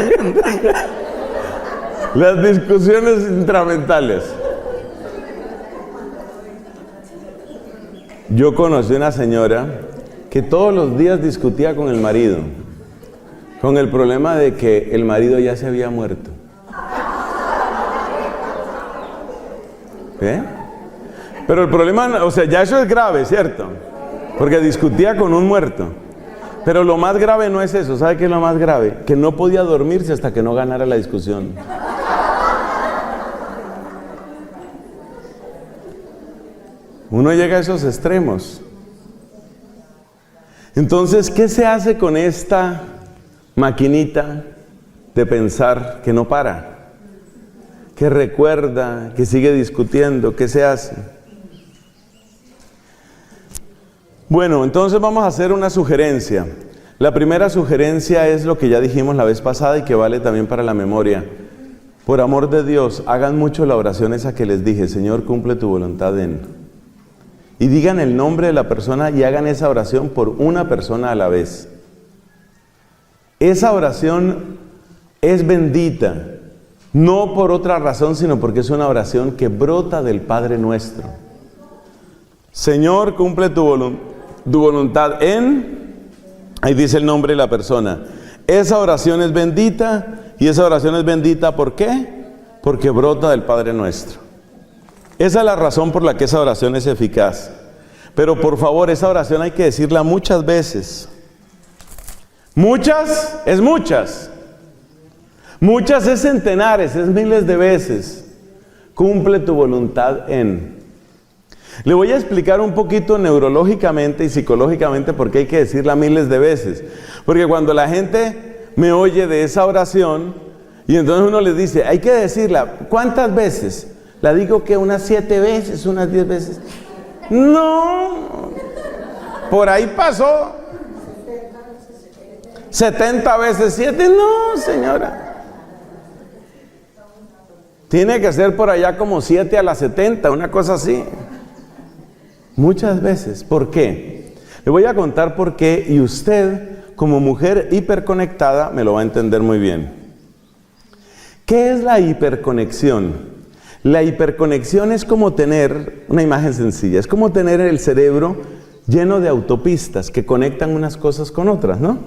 discusiones intramentales. Yo conocí una señora que todos los días discutía con el marido, con el problema de que el marido ya se había muerto. ¿Eh? Pero el problema, o sea, ya eso es grave, ¿cierto? Porque discutía con un muerto. Pero lo más grave no es eso. ¿Sabe qué es lo más grave? Que no podía dormirse hasta que no ganara la discusión. Uno llega a esos extremos. Entonces, ¿qué se hace con esta maquinita de pensar que no para? Que recuerda, que sigue discutiendo. ¿Qué se hace? Bueno, entonces vamos a hacer una sugerencia. La primera sugerencia es lo que ya dijimos la vez pasada y que vale también para la memoria. Por amor de Dios, hagan mucho la oración esa que les dije: Señor, cumple tu voluntad en... Y digan el nombre de la persona y hagan esa oración por una persona a la vez. Esa oración es bendita, no por otra razón, sino porque es una oración que brota del Padre Nuestro. Señor, cumple tu voluntad en... Ahí dice el nombre de la persona. Esa oración es bendita, y esa oración es bendita, ¿por qué? Porque brota del Padre Nuestro. Esa es la razón por la que esa oración es eficaz. Pero por favor, esa oración hay que decirla muchas veces. Muchas es muchas. Muchas es centenares, es miles de veces. Cumple tu voluntad en... Le voy a explicar un poquito neurológicamente y psicológicamente por qué hay que decirla miles de veces. Porque cuando la gente me oye de esa oración, y entonces uno les dice, hay que decirla, ¿cuántas veces? La digo que unas 7 veces, unas 10 veces. No, por ahí pasó. 70 veces 7, no, señora. Tiene que ser por allá como 7 a las 70, una cosa así. Muchas veces. ¿Por qué? Le voy a contar por qué, y usted, como mujer hiperconectada, me lo va a entender muy bien. ¿Qué es la hiperconexión? La hiperconexión es como tener, una imagen sencilla, es como tener el cerebro lleno de autopistas que conectan unas cosas con otras, ¿no?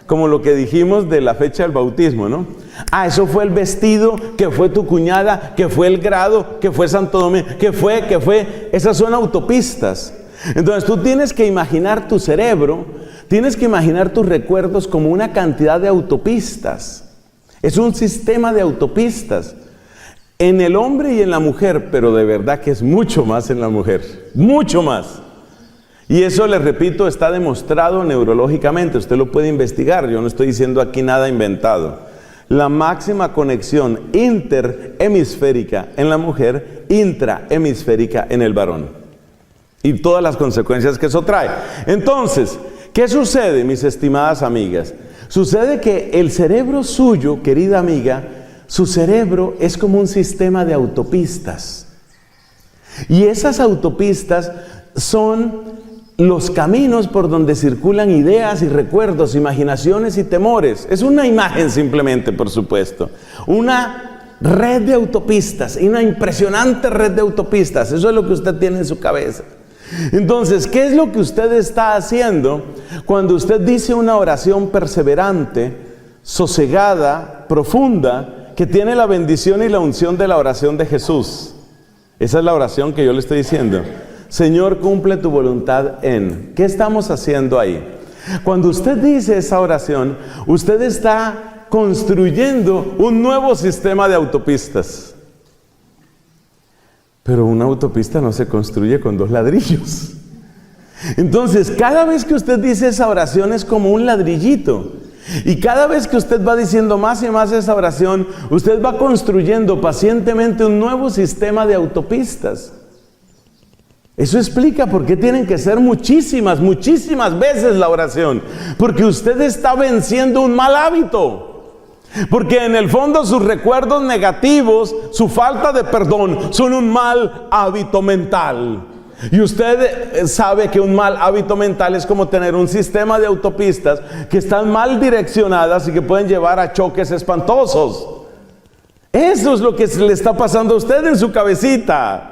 Como lo que dijimos de la fecha del bautismo, ¿no? Ah, eso fue el vestido, que fue tu cuñada, que fue el grado, que fue Santo Domingo, que fue. Esas son autopistas. Entonces tú tienes que imaginar tu cerebro, tienes que imaginar tus recuerdos como una cantidad de autopistas. Es un sistema de autopistas. En el hombre y en la mujer, pero de verdad que es mucho más en la mujer. Mucho más. Y eso, les repito, está demostrado neurológicamente. Usted lo puede investigar. Yo no estoy diciendo aquí nada inventado. La máxima conexión interhemisférica en la mujer, intrahemisférica en el varón. Y todas las consecuencias que eso trae. Entonces, ¿qué sucede, mis estimadas amigas? Sucede que el cerebro suyo, querida amiga, su cerebro es como un sistema de autopistas. Y esas autopistas son los caminos por donde circulan ideas y recuerdos, imaginaciones y temores. Es una imagen simplemente, por supuesto. Una red de autopistas, una impresionante red de autopistas. Eso es lo que usted tiene en su cabeza. Entonces, ¿qué es lo que usted está haciendo cuando usted dice una oración perseverante, sosegada, profunda, que tiene la bendición y la unción de la oración de Jesús? Esa es la oración que yo le estoy diciendo. Señor, cumple tu voluntad en... ¿Qué estamos haciendo ahí? Cuando usted dice esa oración, usted está construyendo un nuevo sistema de autopistas. Pero una autopista no se construye con 2 ladrillos. Entonces, cada vez que usted dice esa oración es como un ladrillito. Y cada vez que usted va diciendo más y más esa oración, usted va construyendo pacientemente un nuevo sistema de autopistas. Eso explica por qué tienen que ser muchísimas veces la oración. Porque usted está venciendo un mal hábito. Porque en el fondo sus recuerdos negativos, su falta de perdón, son un mal hábito mental. Y usted sabe que un mal hábito mental es como tener un sistema de autopistas que están mal direccionadas y que pueden llevar a choques espantosos. Eso es lo que le está pasando a usted en su cabecita.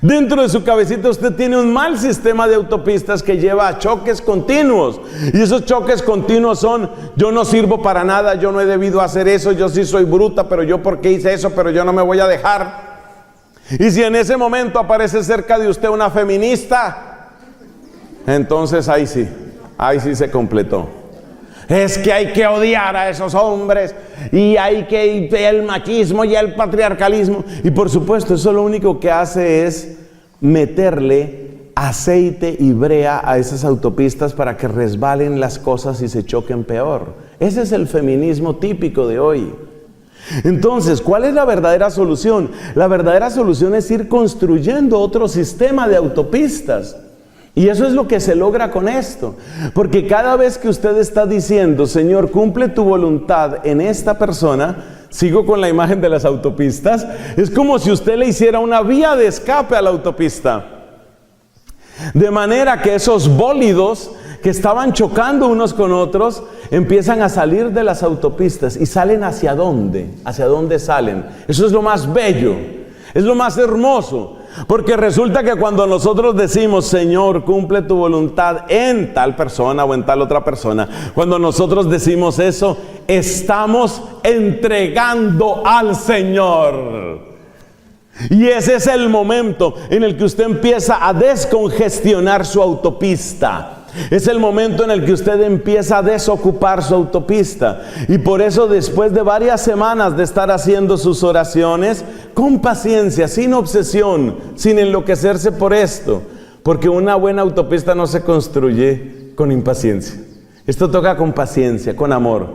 Dentro de su cabecita usted tiene un mal sistema de autopistas que lleva a choques continuos. Y esos choques continuos son: yo no sirvo para nada, yo no he debido hacer eso, yo sí soy bruta, pero yo por qué hice eso, pero yo no me voy a dejar. Y si en ese momento aparece cerca de usted una feminista, entonces ahí sí se completó. Es que hay que odiar a esos hombres, y hay que el machismo y el patriarcalismo. Y por supuesto, eso lo único que hace es meterle aceite y brea a esas autopistas para que resbalen las cosas y se choquen peor. Ese es el feminismo típico de hoy. Entonces, ¿cuál es la verdadera solución? La verdadera solución es ir construyendo otro sistema de autopistas. Y eso es lo que se logra con esto. Porque cada vez que usted está diciendo: Señor, cumple tu voluntad en esta persona, sigo con la imagen de las autopistas, es como si usted le hiciera una vía de escape a la autopista. De manera que esos bólidos que estaban chocando unos con otros empiezan a salir de las autopistas. ¿Y salen hacia dónde? ¿Hacia dónde salen? Eso es lo más bello, es lo más hermoso. Porque resulta que cuando nosotros decimos: Señor, cumple tu voluntad en tal persona o en tal otra persona, cuando nosotros decimos eso, estamos entregando al Señor. Y ese es el momento en el que usted empieza a descongestionar su autopista. Es el momento en el que usted empieza a desocupar su autopista. Y por eso, después de varias semanas de estar haciendo sus oraciones, con paciencia, sin obsesión, sin enloquecerse por esto, porque una buena autopista no se construye con impaciencia. Esto toca con paciencia, con amor.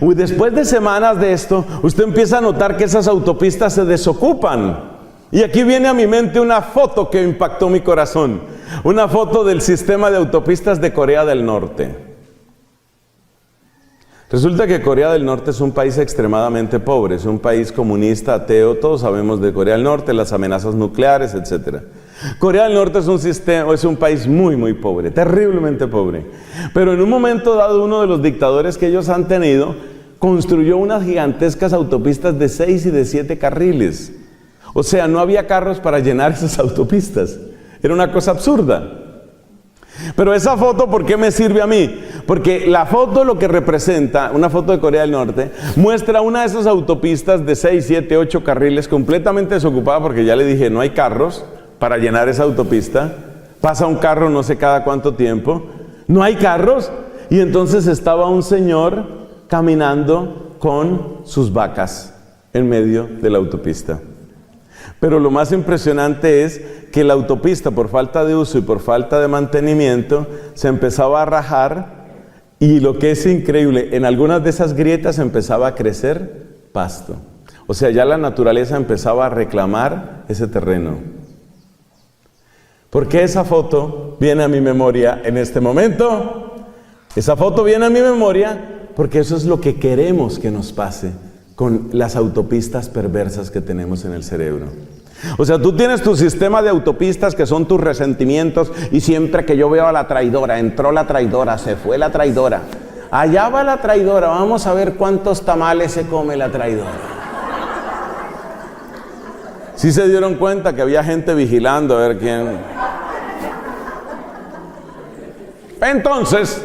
Y después de semanas de esto, usted empieza a notar que esas autopistas se desocupan. Y aquí viene a mi mente una foto que impactó mi corazón. Una foto del sistema de autopistas de Corea del Norte. Resulta que Corea del Norte es un país extremadamente pobre, es un país comunista, ateo. Todos sabemos de Corea del Norte, las amenazas nucleares, etc. Corea del Norte es un país muy pobre, terriblemente pobre. Pero en un momento dado, uno de los dictadores que ellos han tenido construyó unas gigantescas autopistas de 6 y de 7 carriles. O sea, no había carros para llenar esas autopistas. Era una cosa absurda. Pero esa foto, ¿por qué me sirve a mí? Porque la foto lo que representa, una foto de Corea del Norte, muestra una de esas autopistas de 6, 7, 8 carriles completamente desocupada, porque ya le dije, no hay carros para llenar esa autopista. Pasa un carro no sé cada cuánto tiempo. No hay carros. Y entonces estaba un señor caminando con sus vacas en medio de la autopista. Pero lo más impresionante es que la autopista, por falta de uso y por falta de mantenimiento, se empezaba a rajar, y lo que es increíble, en algunas de esas grietas empezaba a crecer pasto. O sea, ya la naturaleza empezaba a reclamar ese terreno. ¿Por qué esa foto viene a mi memoria en este momento? Esa foto viene a mi memoria porque eso es lo que queremos que nos pase con las autopistas perversas que tenemos en el cerebro. O sea, tú tienes tu sistema de autopistas que son tus resentimientos, y siempre que yo veo a la traidora, entró la traidora, se fue la traidora, allá va la traidora, vamos a ver cuántos tamales se come la traidora. ¿Sí se dieron cuenta que había gente vigilando a ver quién? Entonces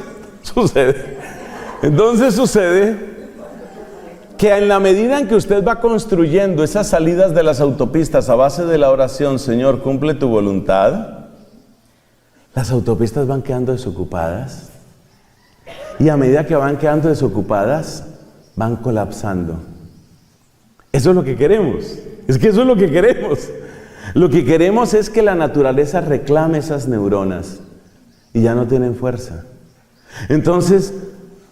sucede que en la medida en que usted va construyendo esas salidas de las autopistas a base de la oración, Señor, cumple tu voluntad, las autopistas van quedando desocupadas. Y a medida que van quedando desocupadas, van colapsando. Eso es lo que queremos. Es que eso es lo que queremos. Lo que queremos es que la naturaleza reclame esas neuronas y ya no tienen fuerza. Entonces,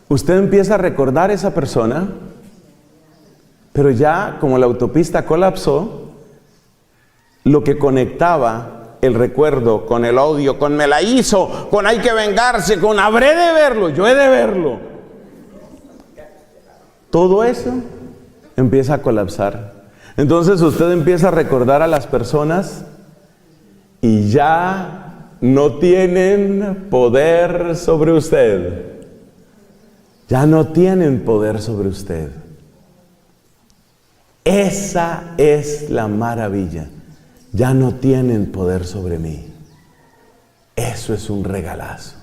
usted empieza a recordar a esa persona, pero ya como la autopista colapsó, lo que conectaba el recuerdo con el odio, con me la hizo, con hay que vengarse, con habré de verlo, yo he de verlo, todo eso empieza a colapsar. Entonces usted empieza a recordar a las personas y ya no tienen poder sobre usted. Ya no tienen poder sobre usted. Esa es la maravilla. Ya no tienen poder sobre mí. Eso es un regalazo.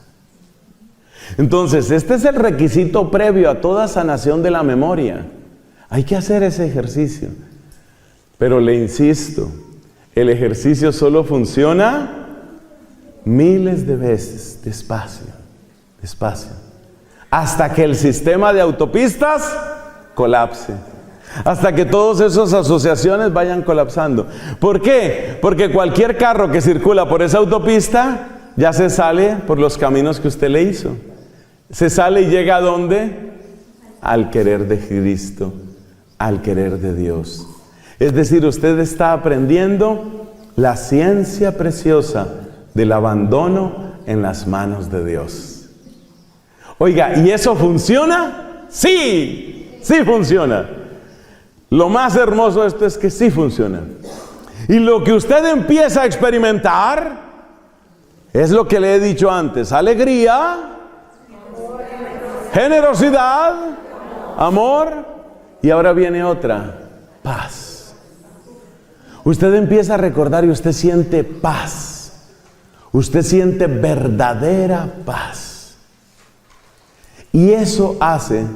Entonces, este es el requisito previo a toda sanación de la memoria. Hay que hacer ese ejercicio. Pero le insisto, el ejercicio solo funciona miles de veces, despacio, despacio, hasta que el sistema de autopistas colapse, hasta que todas esas asociaciones vayan colapsando. ¿Por qué? Porque cualquier carro que circula por esa autopista ya se sale por los caminos que usted le hizo. Se sale y llega ¿a dónde? Al querer de Cristo, al querer de Dios. Es decir, usted está aprendiendo la ciencia preciosa del abandono en las manos de Dios. Oiga, ¿y eso funciona? Sí, sí funciona. Lo más hermoso de esto es que sí funciona. Y lo que usted empieza a experimentar es lo que le he dicho antes: alegría, generosidad, amor, y ahora viene otra, paz. Usted empieza a recordar y usted siente paz. Usted siente verdadera paz. Y eso hace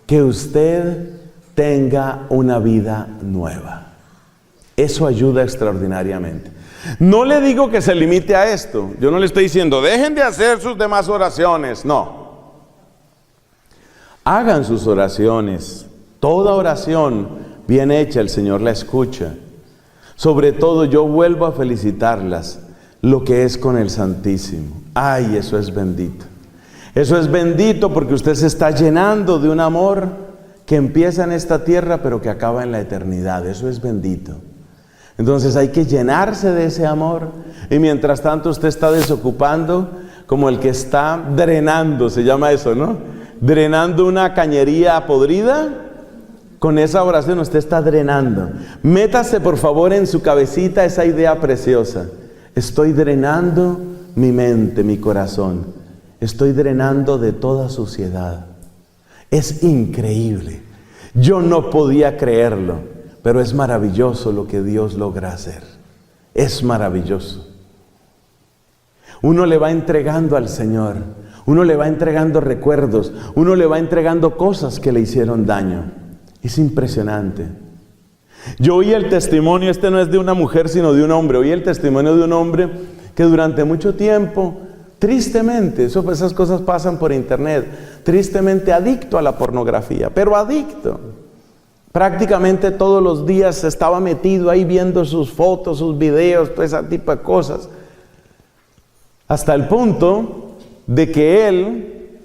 que usted tenga una vida nueva. Eso ayuda extraordinariamente. No le digo que se limite a esto. Yo no le estoy diciendo, dejen de hacer sus demás oraciones. No. Hagan sus oraciones. Toda oración bien hecha, el Señor la escucha. Sobre todo yo vuelvo a felicitarlas, lo que es con el Santísimo. Ay, eso es bendito. Eso es bendito porque usted se está llenando de un amor que empieza en esta tierra pero que acaba en la eternidad. Eso es bendito. Entonces hay que llenarse de ese amor, y mientras tanto usted está desocupando como el que está drenando, se llama eso, ¿no? Drenando una cañería podrida. Con esa oración usted está drenando. Métase por favor en su cabecita esa idea preciosa. Estoy drenando mi mente, mi corazón. Estoy drenando de toda suciedad. Es increíble. Yo no podía creerlo, pero es maravilloso lo que Dios logra hacer. Es maravilloso. Uno le va entregando al Señor. Uno le va entregando recuerdos. Uno le va entregando cosas que le hicieron daño. Es impresionante. Yo oí el testimonio, este no es de una mujer sino de un hombre. Oí el testimonio de un hombre que durante mucho tiempo, tristemente, esas cosas pasan por internet, tristemente adicto a la pornografía, pero adicto. Prácticamente todos los días estaba metido ahí viendo sus fotos, sus videos, todo ese tipo de cosas. Hasta el punto de que él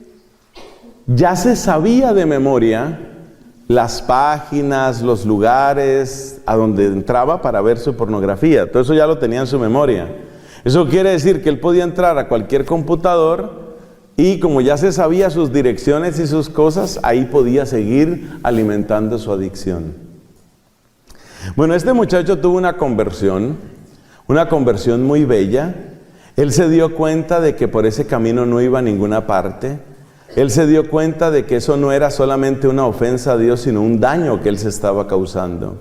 ya se sabía de memoria las páginas, los lugares a donde entraba para ver su pornografía. Todo eso ya lo tenía en su memoria. Eso quiere decir que él podía entrar a cualquier computador y como ya se sabía sus direcciones y sus cosas, ahí podía seguir alimentando su adicción. Bueno, este muchacho tuvo una conversión muy bella. Él se dio cuenta de que por ese camino no iba a ninguna parte. Él se dio cuenta de que eso no era solamente una ofensa a Dios, sino un daño que él se estaba causando.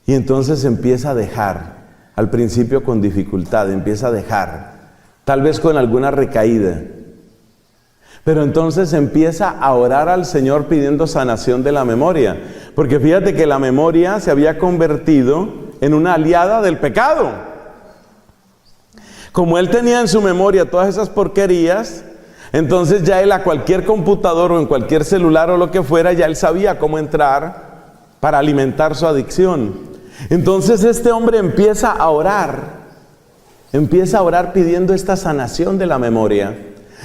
Y entonces empieza a dejar, al principio con dificultad, empieza a dejar, tal vez con alguna recaída. Pero entonces empieza a orar al Señor pidiendo sanación de la memoria. Porque fíjate que la memoria se había convertido en una aliada del pecado. Como él tenía en su memoria todas esas porquerías, Entonces ya él a cualquier computador o en cualquier celular o lo que fuera, ya él sabía cómo entrar para alimentar su adicción. Entonces este hombre empieza a orar pidiendo esta sanación de la memoria.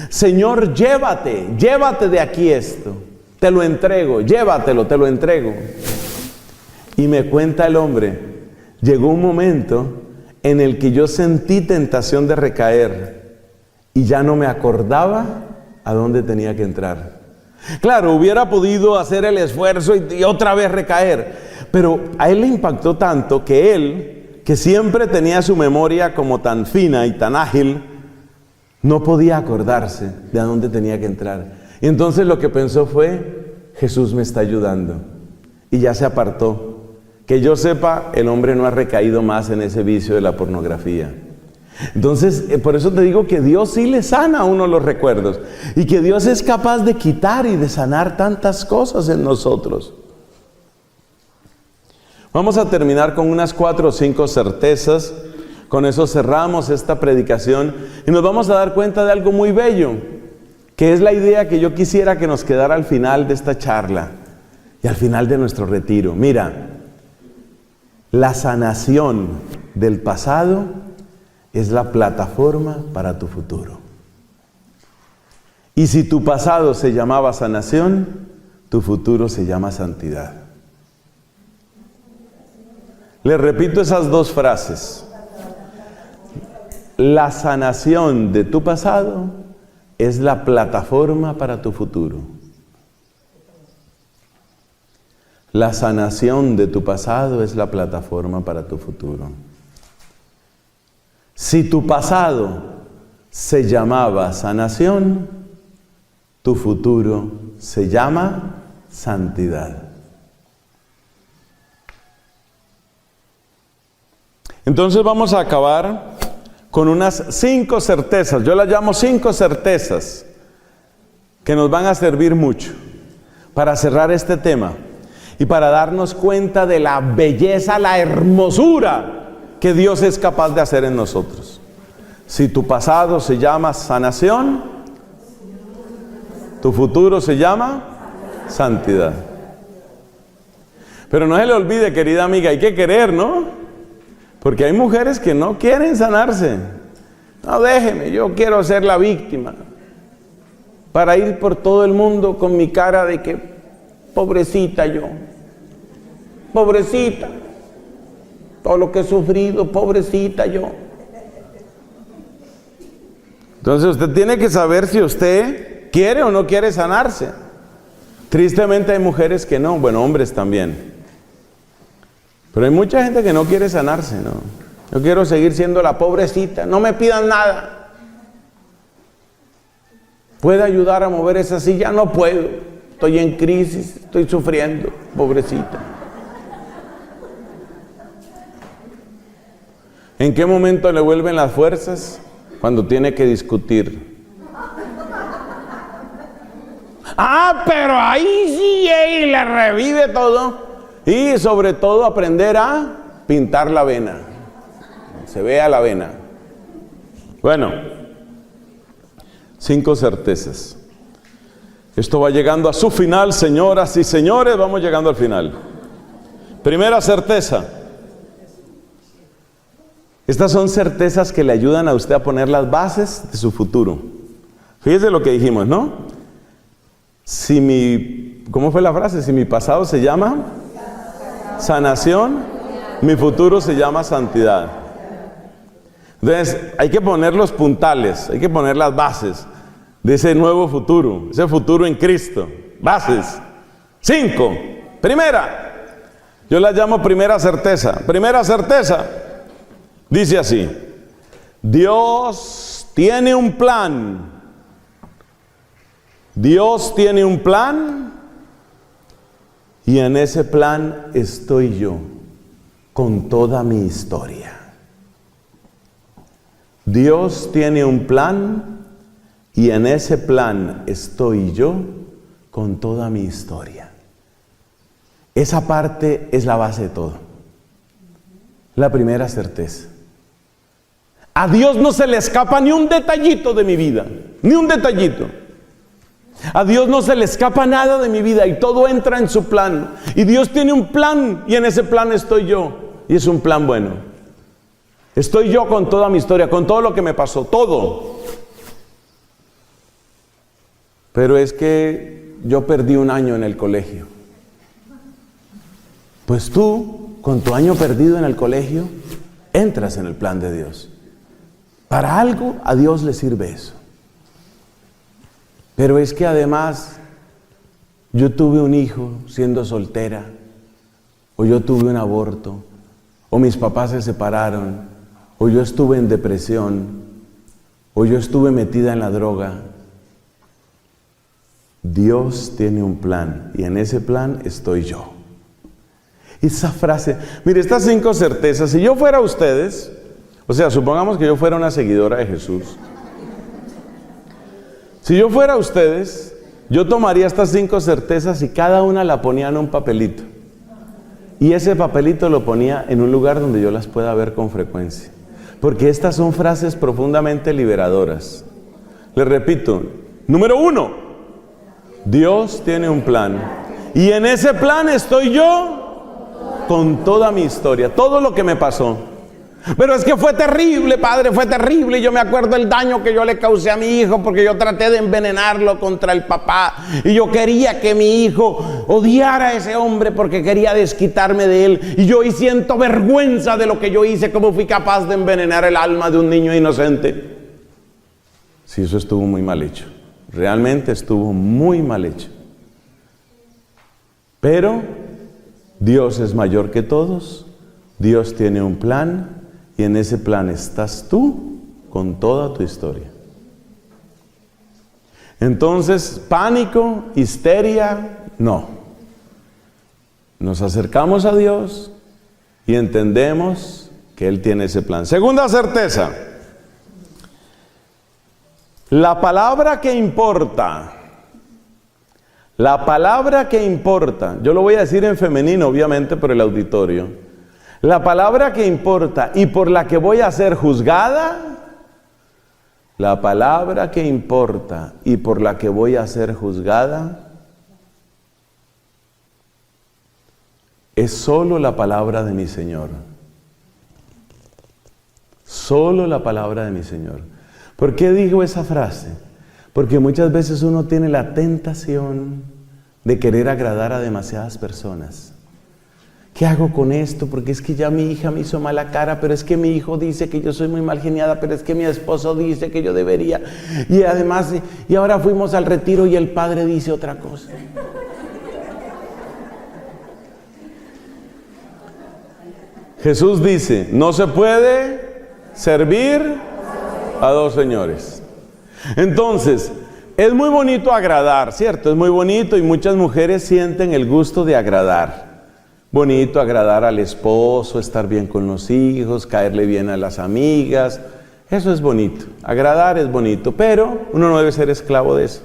Señor, llévate de aquí esto, te lo entrego, llévatelo, te lo entrego. Y me cuenta el hombre, llegó un momento en el que yo sentí tentación de recaer y ya no me acordaba a dónde tenía que entrar. Claro, hubiera podido hacer el esfuerzo y otra vez recaer, pero a él le impactó tanto que él, que siempre tenía su memoria como tan fina y tan ágil, no podía acordarse de a dónde tenía que entrar. Y entonces lo que pensó fue, Jesús me está ayudando. Y ya se apartó. Que yo sepa, el hombre no ha recaído más en ese vicio de la pornografía. Entonces, por eso te digo que Dios sí le sana a uno los recuerdos. Y que Dios es capaz de quitar y de sanar tantas cosas en nosotros. Vamos a terminar con unas 4 o 5 certezas. Con eso cerramos esta predicación y nos vamos a dar cuenta de algo muy bello, que es la idea que yo quisiera que nos quedara al final de esta charla y al final de nuestro retiro. Mira, la sanación del pasado es la plataforma para tu futuro. Y si tu pasado se llamaba sanación, tu futuro se llama santidad. Les repito esas 2 frases. La sanación de tu pasado es la plataforma para tu futuro. La sanación de tu pasado es la plataforma para tu futuro. Si tu pasado se llamaba sanación, tu futuro se llama santidad. Entonces vamos a acabar con unas 5 certezas, yo las llamo 5 certezas, que nos van a servir mucho para cerrar este tema y para darnos cuenta de la belleza, la hermosura que Dios es capaz de hacer en nosotros. Si tu pasado se llama sanación, tu futuro se llama santidad. Pero no se le olvide, querida amiga, hay que querer, ¿no? Porque hay mujeres que no quieren sanarse. No, déjeme, yo quiero ser la víctima. Para ir por todo el mundo con mi cara de que, pobrecita yo. Pobrecita. Todo lo que he sufrido, pobrecita yo. Entonces usted tiene que saber si usted quiere o no quiere sanarse. Tristemente hay mujeres que no, bueno, hombres también. Pero hay mucha gente que no quiere sanarse, ¿no? Yo quiero seguir siendo la pobrecita, no me pidan nada. ¿Puede ayudar a mover esa silla? No puedo, estoy en crisis, estoy sufriendo, pobrecita. ¿En qué momento le vuelven las fuerzas? Cuando tiene que discutir. Pero ahí sí, le revive todo. Y sobre todo aprender a pintar la vena. Se vea la vena. Bueno, 5 certezas. Esto va llegando a su final, señoras y señores, vamos llegando al final. Primera certeza. Estas son certezas que le ayudan a usted a poner las bases de su futuro. Fíjese lo que dijimos, ¿no? ¿Cómo fue la frase? Si mi pasado se llama sanación, mi futuro se llama santidad. Entonces hay que poner los puntales, hay que poner las bases de ese nuevo futuro, ese futuro en Cristo. Bases. 5. Primera, yo la llamo primera certeza. Primera certeza dice así: Dios tiene un plan. Dios tiene un plan. Y en ese plan estoy yo, con toda mi historia. Dios tiene un plan, y en ese plan estoy yo, con toda mi historia. Esa parte es la base de todo. La primera certeza. A Dios no se le escapa ni un detallito de mi vida, ni un detallito. A Dios no se le escapa nada de mi vida y todo entra en su plan. Y Dios tiene un plan y en ese plan estoy yo. Y es un plan bueno. Estoy yo con toda mi historia, con todo lo que me pasó, todo. Pero es que yo perdí un año en el colegio. Pues tú, con tu año perdido en el colegio, entras en el plan de Dios. Para algo a Dios le sirve eso. Pero es que además yo tuve un hijo siendo soltera, o yo tuve un aborto, o mis papás se separaron, o yo estuve en depresión, o yo estuve metida en la droga. Dios tiene un plan y en ese plan estoy yo. Esa frase, mire, estas 5 certezas, si yo fuera ustedes, o sea, supongamos que yo fuera una seguidora de Jesús. Si yo fuera ustedes, yo tomaría estas 5 certezas y cada una la ponía en un papelito. Y ese papelito lo ponía en un lugar donde yo las pueda ver con frecuencia. Porque estas son frases profundamente liberadoras. Les repito, número 1, Dios tiene un plan. Y en ese plan estoy yo con toda mi historia, todo lo que me pasó. Pero es que fue terrible, padre, fue terrible. Yo me acuerdo el daño que yo le causé a mi hijo porque yo traté de envenenarlo contra el papá. Y yo quería que mi hijo odiara a ese hombre porque quería desquitarme de él. Y yo hoy siento vergüenza de lo que yo hice, cómo fui capaz de envenenar el alma de un niño inocente. Sí, eso estuvo muy mal hecho. Realmente estuvo muy mal hecho. Pero Dios es mayor que todos. Dios tiene un plan. Y en ese plan estás tú con toda tu historia. Entonces, pánico, histeria, no. Nos acercamos a Dios y entendemos que Él tiene ese plan. Segunda certeza. La palabra que importa. La palabra que importa. Yo lo voy a decir en femenino, obviamente, por el auditorio. La palabra que importa y por la que voy a ser juzgada, la palabra que importa y por la que voy a ser juzgada, es solo la palabra de mi Señor. Solo la palabra de mi Señor. ¿Por qué digo esa frase? Porque muchas veces uno tiene la tentación de querer agradar a demasiadas personas. ¿Qué hago con esto? Porque es que ya mi hija me hizo mala cara, pero es que mi hijo dice que yo soy muy mal geniada, pero es que mi esposo dice que yo debería. Y además, y ahora fuimos al retiro y el padre dice otra cosa. Jesús dice, no se puede servir a 2 señores. Entonces, es muy bonito agradar, ¿cierto? Es muy bonito y muchas mujeres sienten el gusto de agradar. Bonito agradar al esposo, estar bien con los hijos, caerle bien a las amigas. Eso es bonito. Agradar es bonito, pero uno no debe ser esclavo de eso.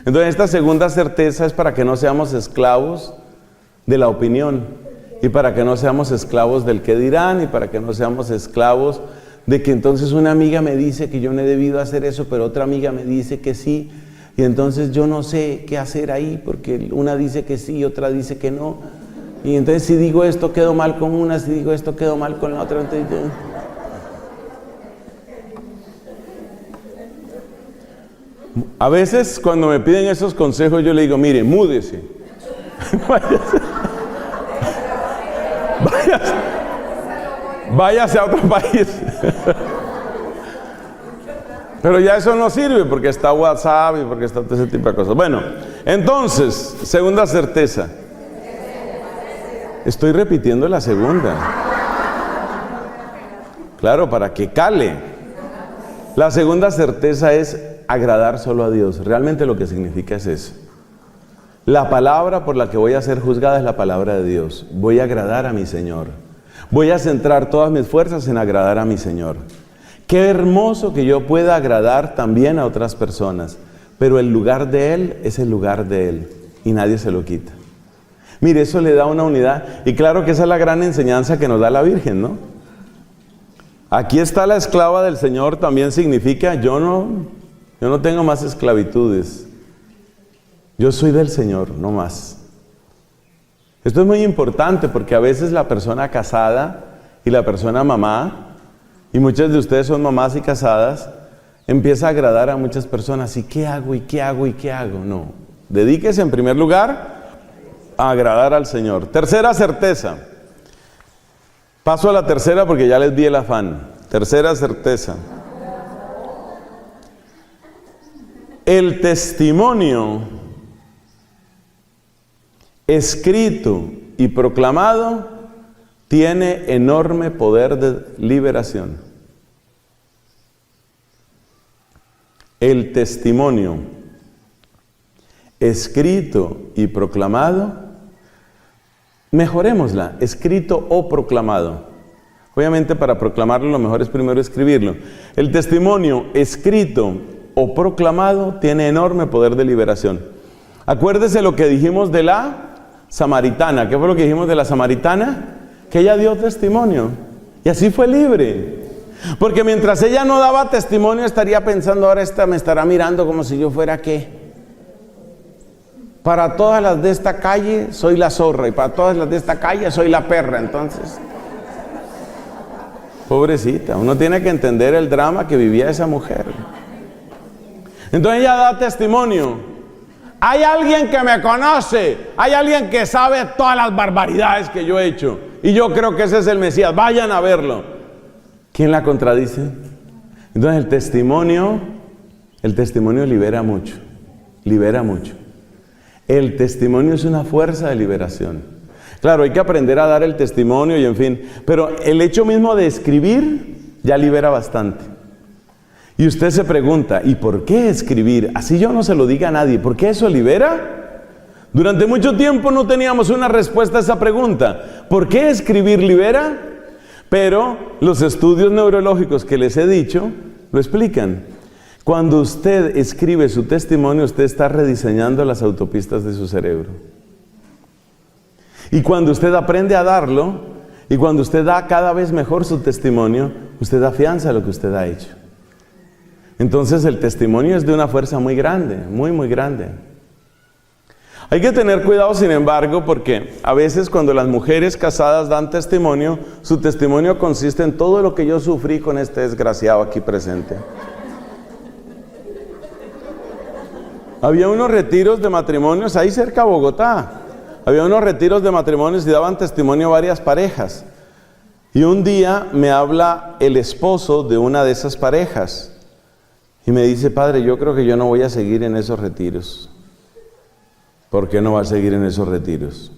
Entonces, esta segunda certeza es para que no seamos esclavos de la opinión. Y para que no seamos esclavos del qué dirán. Y para que no seamos esclavos de que entonces una amiga me dice que yo no he debido hacer eso, pero otra amiga me dice que sí. Y entonces yo no sé qué hacer ahí, porque una dice que sí y otra dice que no. Y entonces si digo esto quedo mal con una, si digo esto quedo mal con la otra. Entonces, a veces cuando me piden esos consejos yo le digo, mire, múdese. Váyase a otro país. Pero ya eso no sirve porque está WhatsApp y porque está todo ese tipo de cosas. Bueno, entonces, segunda certeza. Estoy repitiendo la segunda. Claro, para que cale. La segunda certeza es agradar solo a Dios. Realmente lo que significa es eso. La palabra por la que voy a ser juzgada es la palabra de Dios. Voy a agradar a mi Señor. Voy a centrar todas mis fuerzas en agradar a mi Señor. Qué hermoso que yo pueda agradar también a otras personas. Pero el lugar de Él es el lugar de Él. Y nadie se lo quita. Mire, eso le da una unidad. Y claro que esa es la gran enseñanza que nos da la Virgen, ¿no? Aquí está la esclava del Señor, también significa yo no tengo más esclavitudes. Yo soy del Señor, no más. Esto es muy importante porque a veces la persona casada y la persona mamá, y muchas de ustedes son mamás y casadas, empieza a agradar a muchas personas. ¿Y qué hago? ¿Y qué hago? ¿Y qué hago? No. Dedíquese en primer lugar a agradar al Señor. Tercera certeza. Paso a la tercera porque ya les di el afán. Tercera certeza. El testimonio escrito y proclamado tiene enorme poder de liberación. El testimonio escrito y proclamado, mejorémosla, escrito o proclamado. Obviamente para proclamarlo lo mejor es primero escribirlo. El testimonio escrito o proclamado tiene enorme poder de liberación. Acuérdese lo que dijimos de la samaritana. ¿Qué fue lo que dijimos de la samaritana? Que ella dio testimonio y así fue libre. Porque mientras ella no daba testimonio estaría pensando, ahora esta me estará mirando como si yo fuera ¿qué? Para todas las de esta calle soy la zorra y para todas las de esta calle soy la perra. Entonces, pobrecita, uno tiene que entender el drama que vivía esa mujer. Entonces ella da testimonio. Hay alguien que me conoce, hay alguien que sabe todas las barbaridades que yo he hecho y yo creo que ese es el Mesías, vayan a verlo. ¿Quién la contradice? Entonces el testimonio libera mucho, libera mucho. El testimonio es una fuerza de liberación. Claro, hay que aprender a dar el testimonio y en fin, pero el hecho mismo de escribir ya libera bastante. Y usted se pregunta, ¿y por qué escribir? Así yo no se lo diga a nadie, ¿por qué eso libera? Durante mucho tiempo no teníamos una respuesta a esa pregunta. ¿Por qué escribir libera? Pero los estudios neurológicos que les he dicho lo explican. Cuando usted escribe su testimonio, usted está rediseñando las autopistas de su cerebro. Y cuando usted aprende a darlo, y cuando usted da cada vez mejor su testimonio, usted afianza lo que usted ha hecho. Entonces el testimonio es de una fuerza muy grande, muy, muy grande. Hay que tener cuidado, sin embargo, porque a veces cuando las mujeres casadas dan testimonio, su testimonio consiste en todo lo que yo sufrí con este desgraciado aquí presente. Había unos retiros de matrimonios ahí cerca de Bogotá. Había unos retiros de matrimonios y daban testimonio varias parejas. Y un día me habla el esposo de una de esas parejas. Y me dice, padre, yo creo que yo no voy a seguir en esos retiros. ¿Por qué no va a seguir en esos retiros?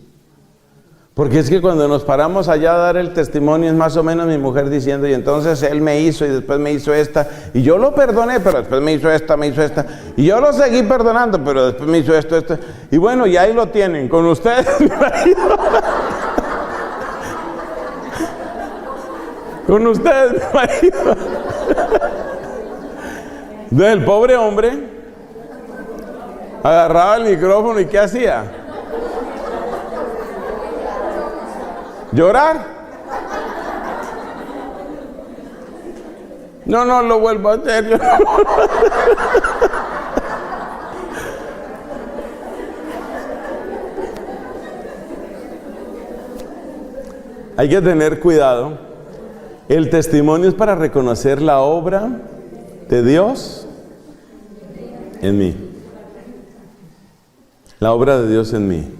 Porque es que cuando nos paramos allá a dar el testimonio es más o menos mi mujer diciendo, y entonces él me hizo y después me hizo esta, y yo lo perdoné, pero después me hizo esta, y yo lo seguí perdonando, pero después me hizo esto, y bueno, y ahí lo tienen, con ustedes, mi marido. Con ustedes, mi marido. Entonces el pobre hombre agarraba el micrófono y ¿qué hacía? ¿Llorar? No lo vuelvo a hacer. Yo no. Hay que tener cuidado. El testimonio es para reconocer la obra de Dios en mí. La obra de Dios en mí.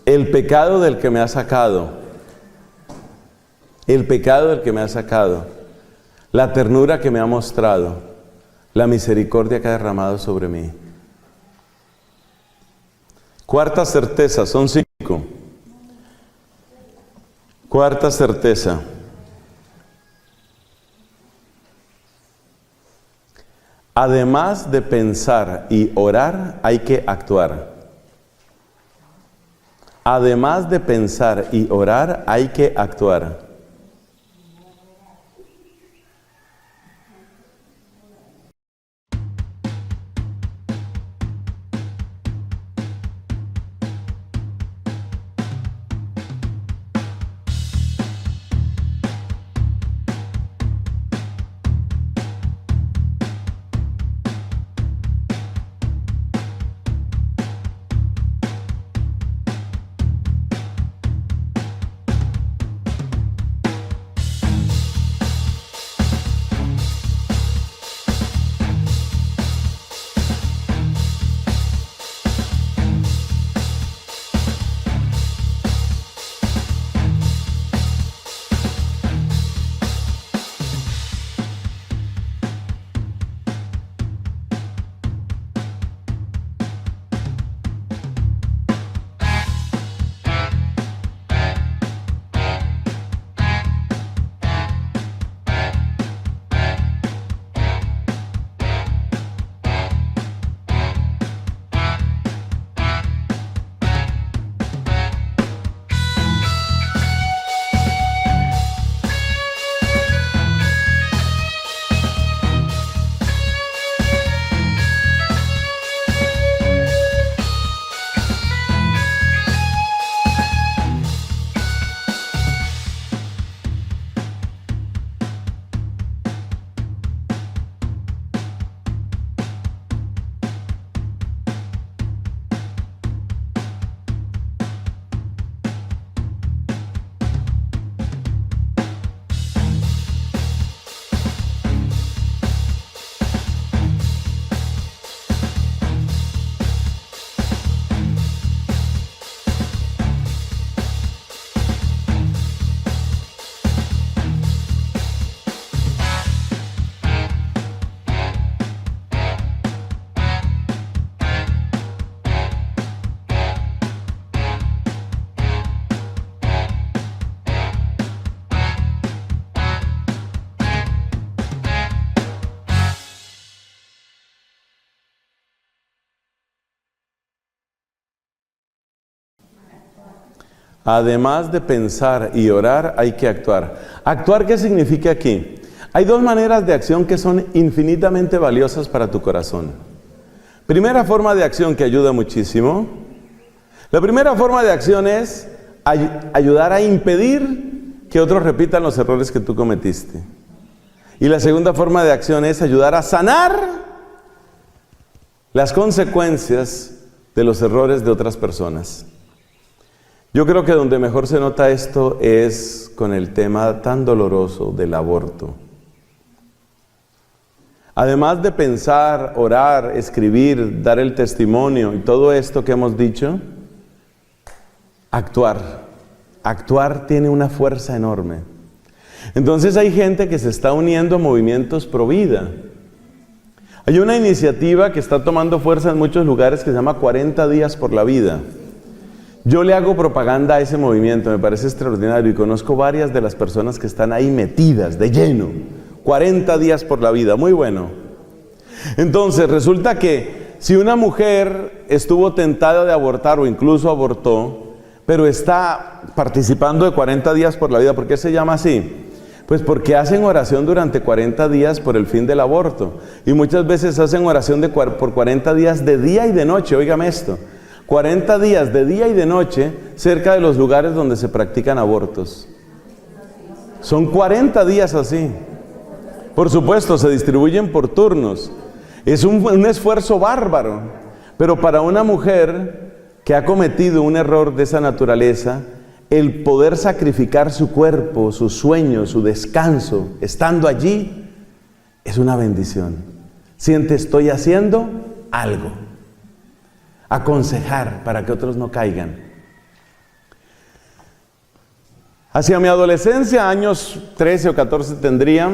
El pecado del que me ha sacado. El pecado del que me ha sacado. La ternura que me ha mostrado. La misericordia que ha derramado sobre mí. Cuarta certeza, son 5. Cuarta certeza. Además de pensar y orar, hay que actuar. Además de pensar y orar, hay que actuar. Además de pensar y orar, hay que actuar. ¿Actuar qué significa aquí? Hay dos maneras de acción que son infinitamente valiosas para tu corazón. Primera forma de acción que ayuda muchísimo. La primera forma de acción es ayudar a impedir que otros repitan los errores que tú cometiste. Y la segunda forma de acción es ayudar a sanar las consecuencias de los errores de otras personas. Yo creo que donde mejor se nota esto es con el tema tan doloroso del aborto. Además de pensar, orar, escribir, dar el testimonio y todo esto que hemos dicho, actuar. Actuar tiene una fuerza enorme. Entonces hay gente que se está uniendo a movimientos pro vida. Hay una iniciativa que está tomando fuerza en muchos lugares que se llama 40 días por la vida. Yo le hago propaganda a ese movimiento, me parece extraordinario y conozco varias de las personas que están ahí metidas de lleno. 40 días por la vida, muy bueno. Entonces resulta que si una mujer estuvo tentada de abortar o incluso abortó, pero está participando de 40 días por la vida, ¿por qué se llama así? Pues porque hacen oración durante 40 días por el fin del aborto. Y muchas veces hacen oración por 40 días de día y de noche, óigame esto. 40 días de día y de noche cerca de los lugares donde se practican abortos. Son 40 días así. Por supuesto, se distribuyen por turnos. Es un esfuerzo bárbaro. Pero para una mujer que ha cometido un error de esa naturaleza, el poder sacrificar su cuerpo, su sueño, su descanso, estando allí, es una bendición. Siente, estoy haciendo algo. Aconsejar para que otros no caigan. Hacia mi adolescencia, años 13 o 14 tendría,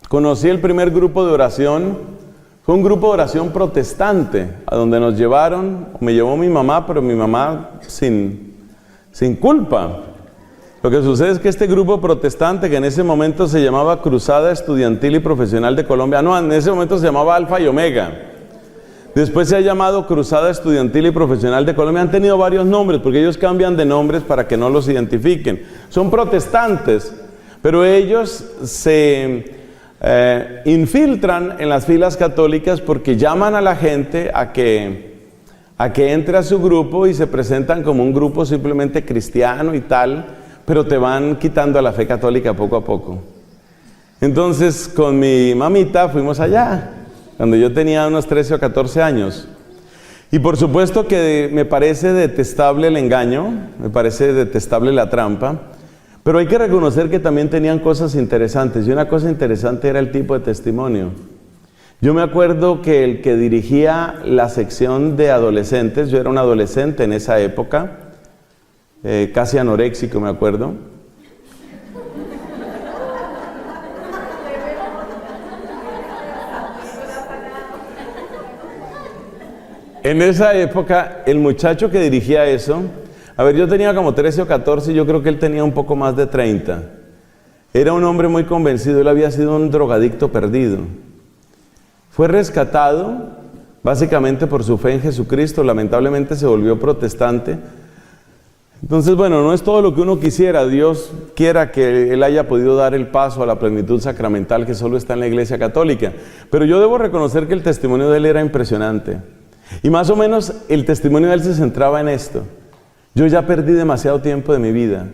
conocí el primer grupo de oración. Fue un grupo de oración protestante, a donde nos llevaron, me llevó mi mamá, pero mi mamá sin culpa. Lo que sucede es que este grupo protestante, que en ese momento se llamaba Cruzada Estudiantil y Profesional de Colombia, no, en ese momento se llamaba Alfa y Omega. Después se ha llamado Cruzada Estudiantil y Profesional de Colombia. Han tenido varios nombres, porque ellos cambian de nombres para que no los identifiquen. Son protestantes, pero ellos se infiltran en las filas católicas porque llaman a la gente a que entre a su grupo y se presentan como un grupo simplemente cristiano y tal, pero te van quitando a la fe católica poco a poco. Entonces con mi mamita fuimos allá, cuando yo tenía unos 13 o 14 años. Y por supuesto que me parece detestable el engaño, me parece detestable la trampa, pero hay que reconocer que también tenían cosas interesantes, y una cosa interesante era el tipo de testimonio. Yo me acuerdo que el que dirigía la sección de adolescentes, yo era un adolescente en esa época, casi anoréxico me acuerdo. En esa época, el muchacho que dirigía eso, a ver, yo tenía como 13 o 14 y yo creo que él tenía un poco más de 30. Era un hombre muy convencido, él había sido un drogadicto perdido. Fue rescatado básicamente por su fe en Jesucristo, lamentablemente se volvió protestante. Entonces, bueno, no es todo lo que uno quisiera, Dios quiera que él haya podido dar el paso a la plenitud sacramental que solo está en la Iglesia Católica. Pero yo debo reconocer que el testimonio de él era impresionante. Y más o menos el testimonio de él se centraba en esto. Yo ya perdí demasiado tiempo de mi vida.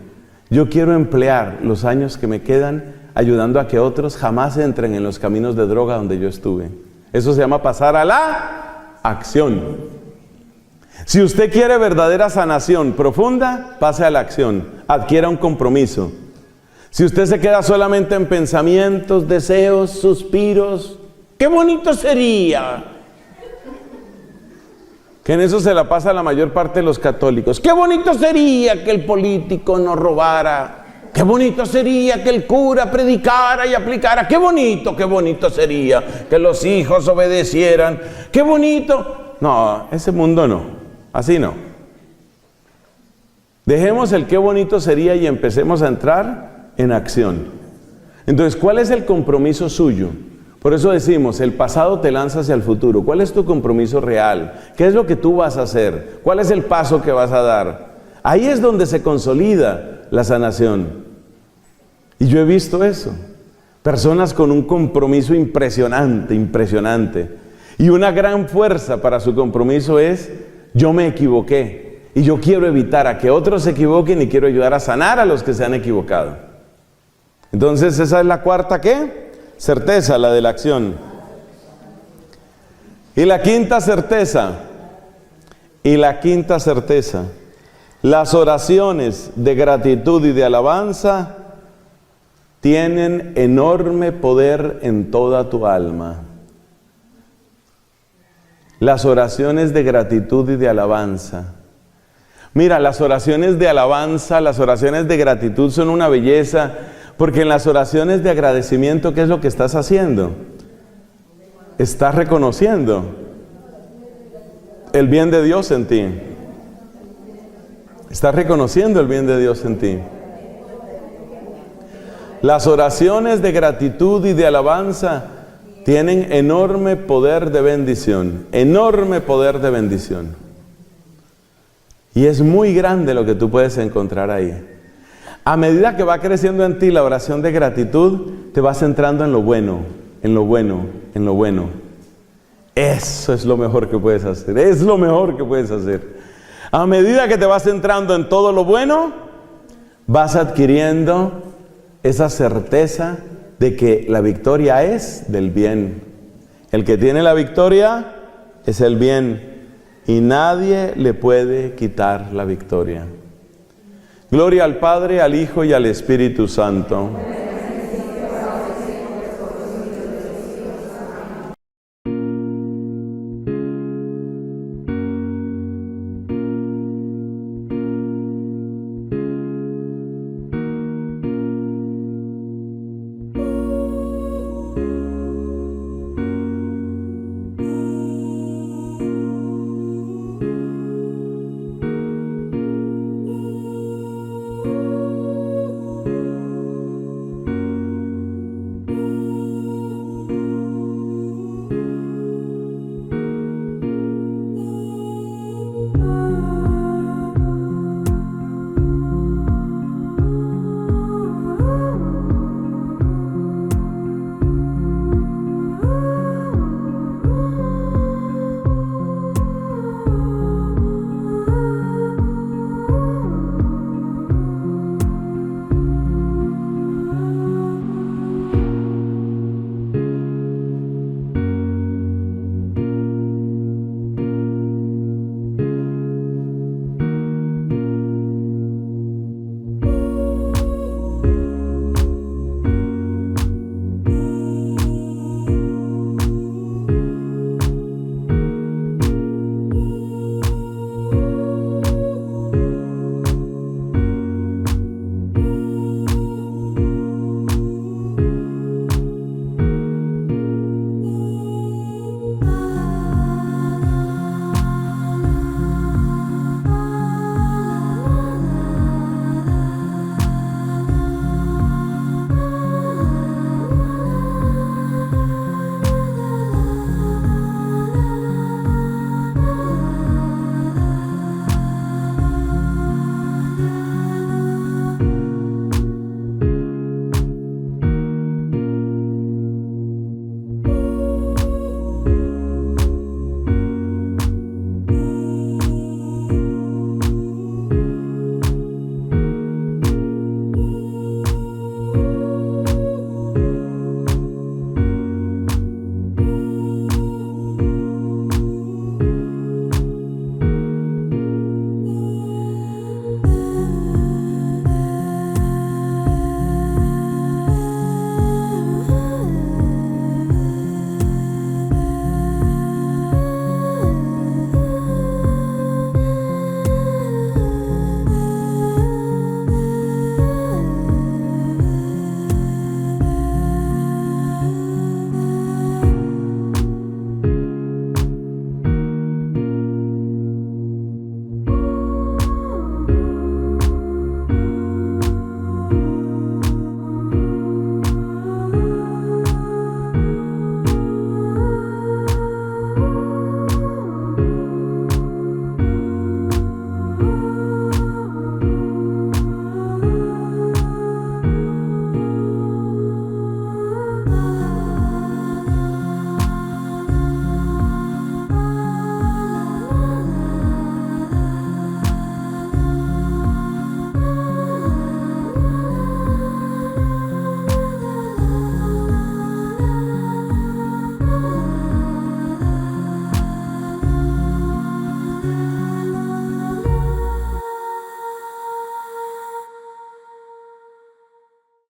Yo quiero emplear los años que me quedan ayudando a que otros jamás entren en los caminos de droga donde yo estuve. Eso se llama pasar a la acción. Si usted quiere verdadera sanación profunda, pase a la acción, adquiera un compromiso. Si usted se queda solamente en pensamientos, deseos, suspiros, ¡qué bonito sería! Que en eso se la pasa la mayor parte de los católicos. ¡Qué bonito sería que el político no robara! ¡Qué bonito sería que el cura predicara y aplicara! ¡Qué bonito sería que los hijos obedecieran! ¡Qué bonito! No, ese mundo no, así no. Dejemos el qué bonito sería y empecemos a entrar en acción. Entonces, ¿cuál es el compromiso suyo? Por eso decimos, el pasado te lanza hacia el futuro. ¿Cuál es tu compromiso real? ¿Qué es lo que tú vas a hacer? ¿Cuál es el paso que vas a dar? Ahí es donde se consolida la sanación. Y yo he visto eso. Personas con un compromiso impresionante, impresionante. Y una gran fuerza para su compromiso es: yo me equivoqué y yo quiero evitar a que otros se equivoquen y quiero ayudar a sanar a los que se han equivocado. Entonces esa es la cuarta, ¿qué? Certeza, la de la acción. Y la quinta certeza, las oraciones de gratitud y de alabanza tienen enorme poder en toda tu alma. Las oraciones de gratitud y de alabanza. Mira, las oraciones de alabanza, las oraciones de gratitud son una belleza, porque en las oraciones de agradecimiento, ¿qué es lo que estás haciendo? Estás reconociendo el bien de Dios en ti. Estás reconociendo el bien de Dios en ti. Las oraciones de gratitud y de alabanza tienen enorme poder de bendición, enorme poder de bendición. Y es muy grande lo que tú puedes encontrar ahí. A medida que va creciendo en ti la oración de gratitud, te vas centrando en lo bueno, en lo bueno, en lo bueno. Eso es lo mejor que puedes hacer, es lo mejor que puedes hacer. A medida que te vas centrando en todo lo bueno, vas adquiriendo esa certeza de que la victoria es del bien. El que tiene la victoria es el bien y nadie le puede quitar la victoria. Gloria al Padre, al Hijo y al Espíritu Santo.